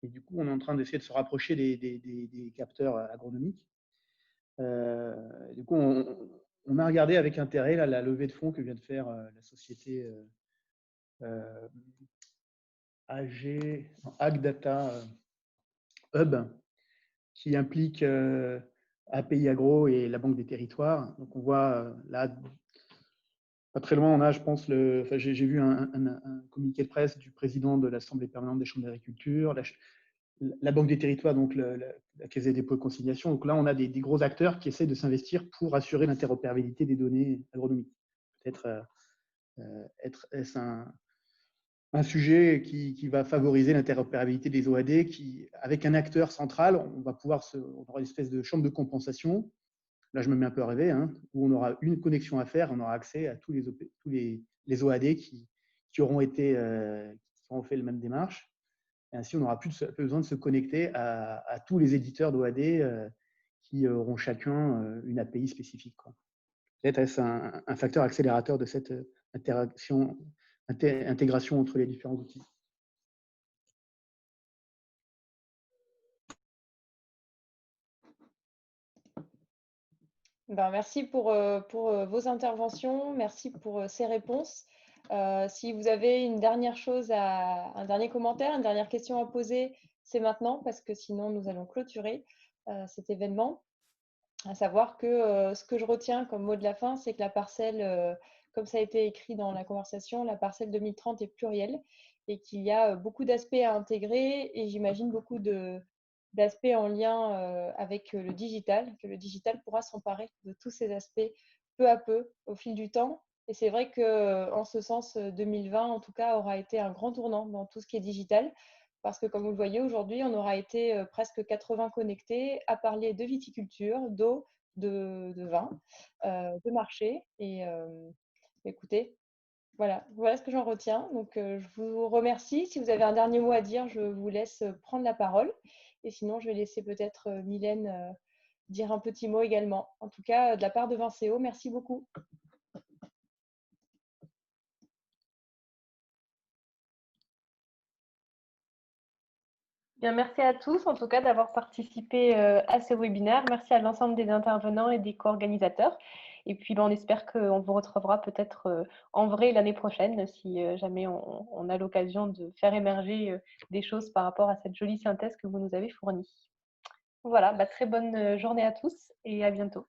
Et du coup, on est en train d'essayer de se rapprocher des capteurs agronomiques. Du coup, on a regardé avec intérêt la levée de fonds que vient de faire la société Ag Data Hub, qui implique API Agro et la Banque des Territoires. Donc, on voit là, pas très loin, on a, je pense, j'ai vu un communiqué de presse du président de l'Assemblée permanente des chambres d'agriculture, la Banque des Territoires, donc la Caisse des dépôts et consignations. Donc là, on a des gros acteurs qui essaient de s'investir pour assurer l'interopérabilité des données agronomiques. Peut-être est-ce un sujet qui va favoriser l'interopérabilité des OAD, avec un acteur central, on aura une espèce de chambre de compensation. Là, je me mets un peu à rêver, hein, où on aura une connexion à faire, on aura accès à tous les OAD qui auront fait la même démarche. Et ainsi, on n'aura plus besoin de se connecter à tous les éditeurs d'OAD qui auront chacun une API spécifique. Peut-être est-ce un facteur accélérateur de cette intégration entre les différents outils. Merci pour vos interventions, merci pour ces réponses. Si vous avez une dernière chose, un dernier commentaire, une dernière question à poser, c'est maintenant, parce que sinon nous allons clôturer cet événement. À savoir que ce que je retiens comme mot de la fin, c'est que la parcelle, comme ça a été écrit dans la conversation, la parcelle 2030 est plurielle et qu'il y a beaucoup d'aspects à intégrer et j'imagine beaucoup d'aspects en lien avec le digital, que le digital pourra s'emparer de tous ces aspects peu à peu au fil du temps Et c'est vrai qu'en ce sens, 2020, en tout cas, aura été un grand tournant dans tout ce qui est digital. Parce que comme vous le voyez, aujourd'hui, on aura été presque 80 connectés à parler de viticulture, d'eau, de vin, de marché. Et écoutez, voilà ce que j'en retiens. Donc, je vous remercie. Si vous avez un dernier mot à dire, je vous laisse prendre la parole. Et sinon, je vais laisser peut-être Mylène dire un petit mot également. En tout cas, de la part de Vincéo, merci beaucoup. Bien, merci à tous, en tout cas, d'avoir participé à ce webinaire. Merci à l'ensemble des intervenants et des co-organisateurs. Et puis, on espère qu'on vous retrouvera peut-être en vrai l'année prochaine, si jamais on a l'occasion de faire émerger des choses par rapport à cette jolie synthèse que vous nous avez fournie. Voilà, très bonne journée à tous et à bientôt.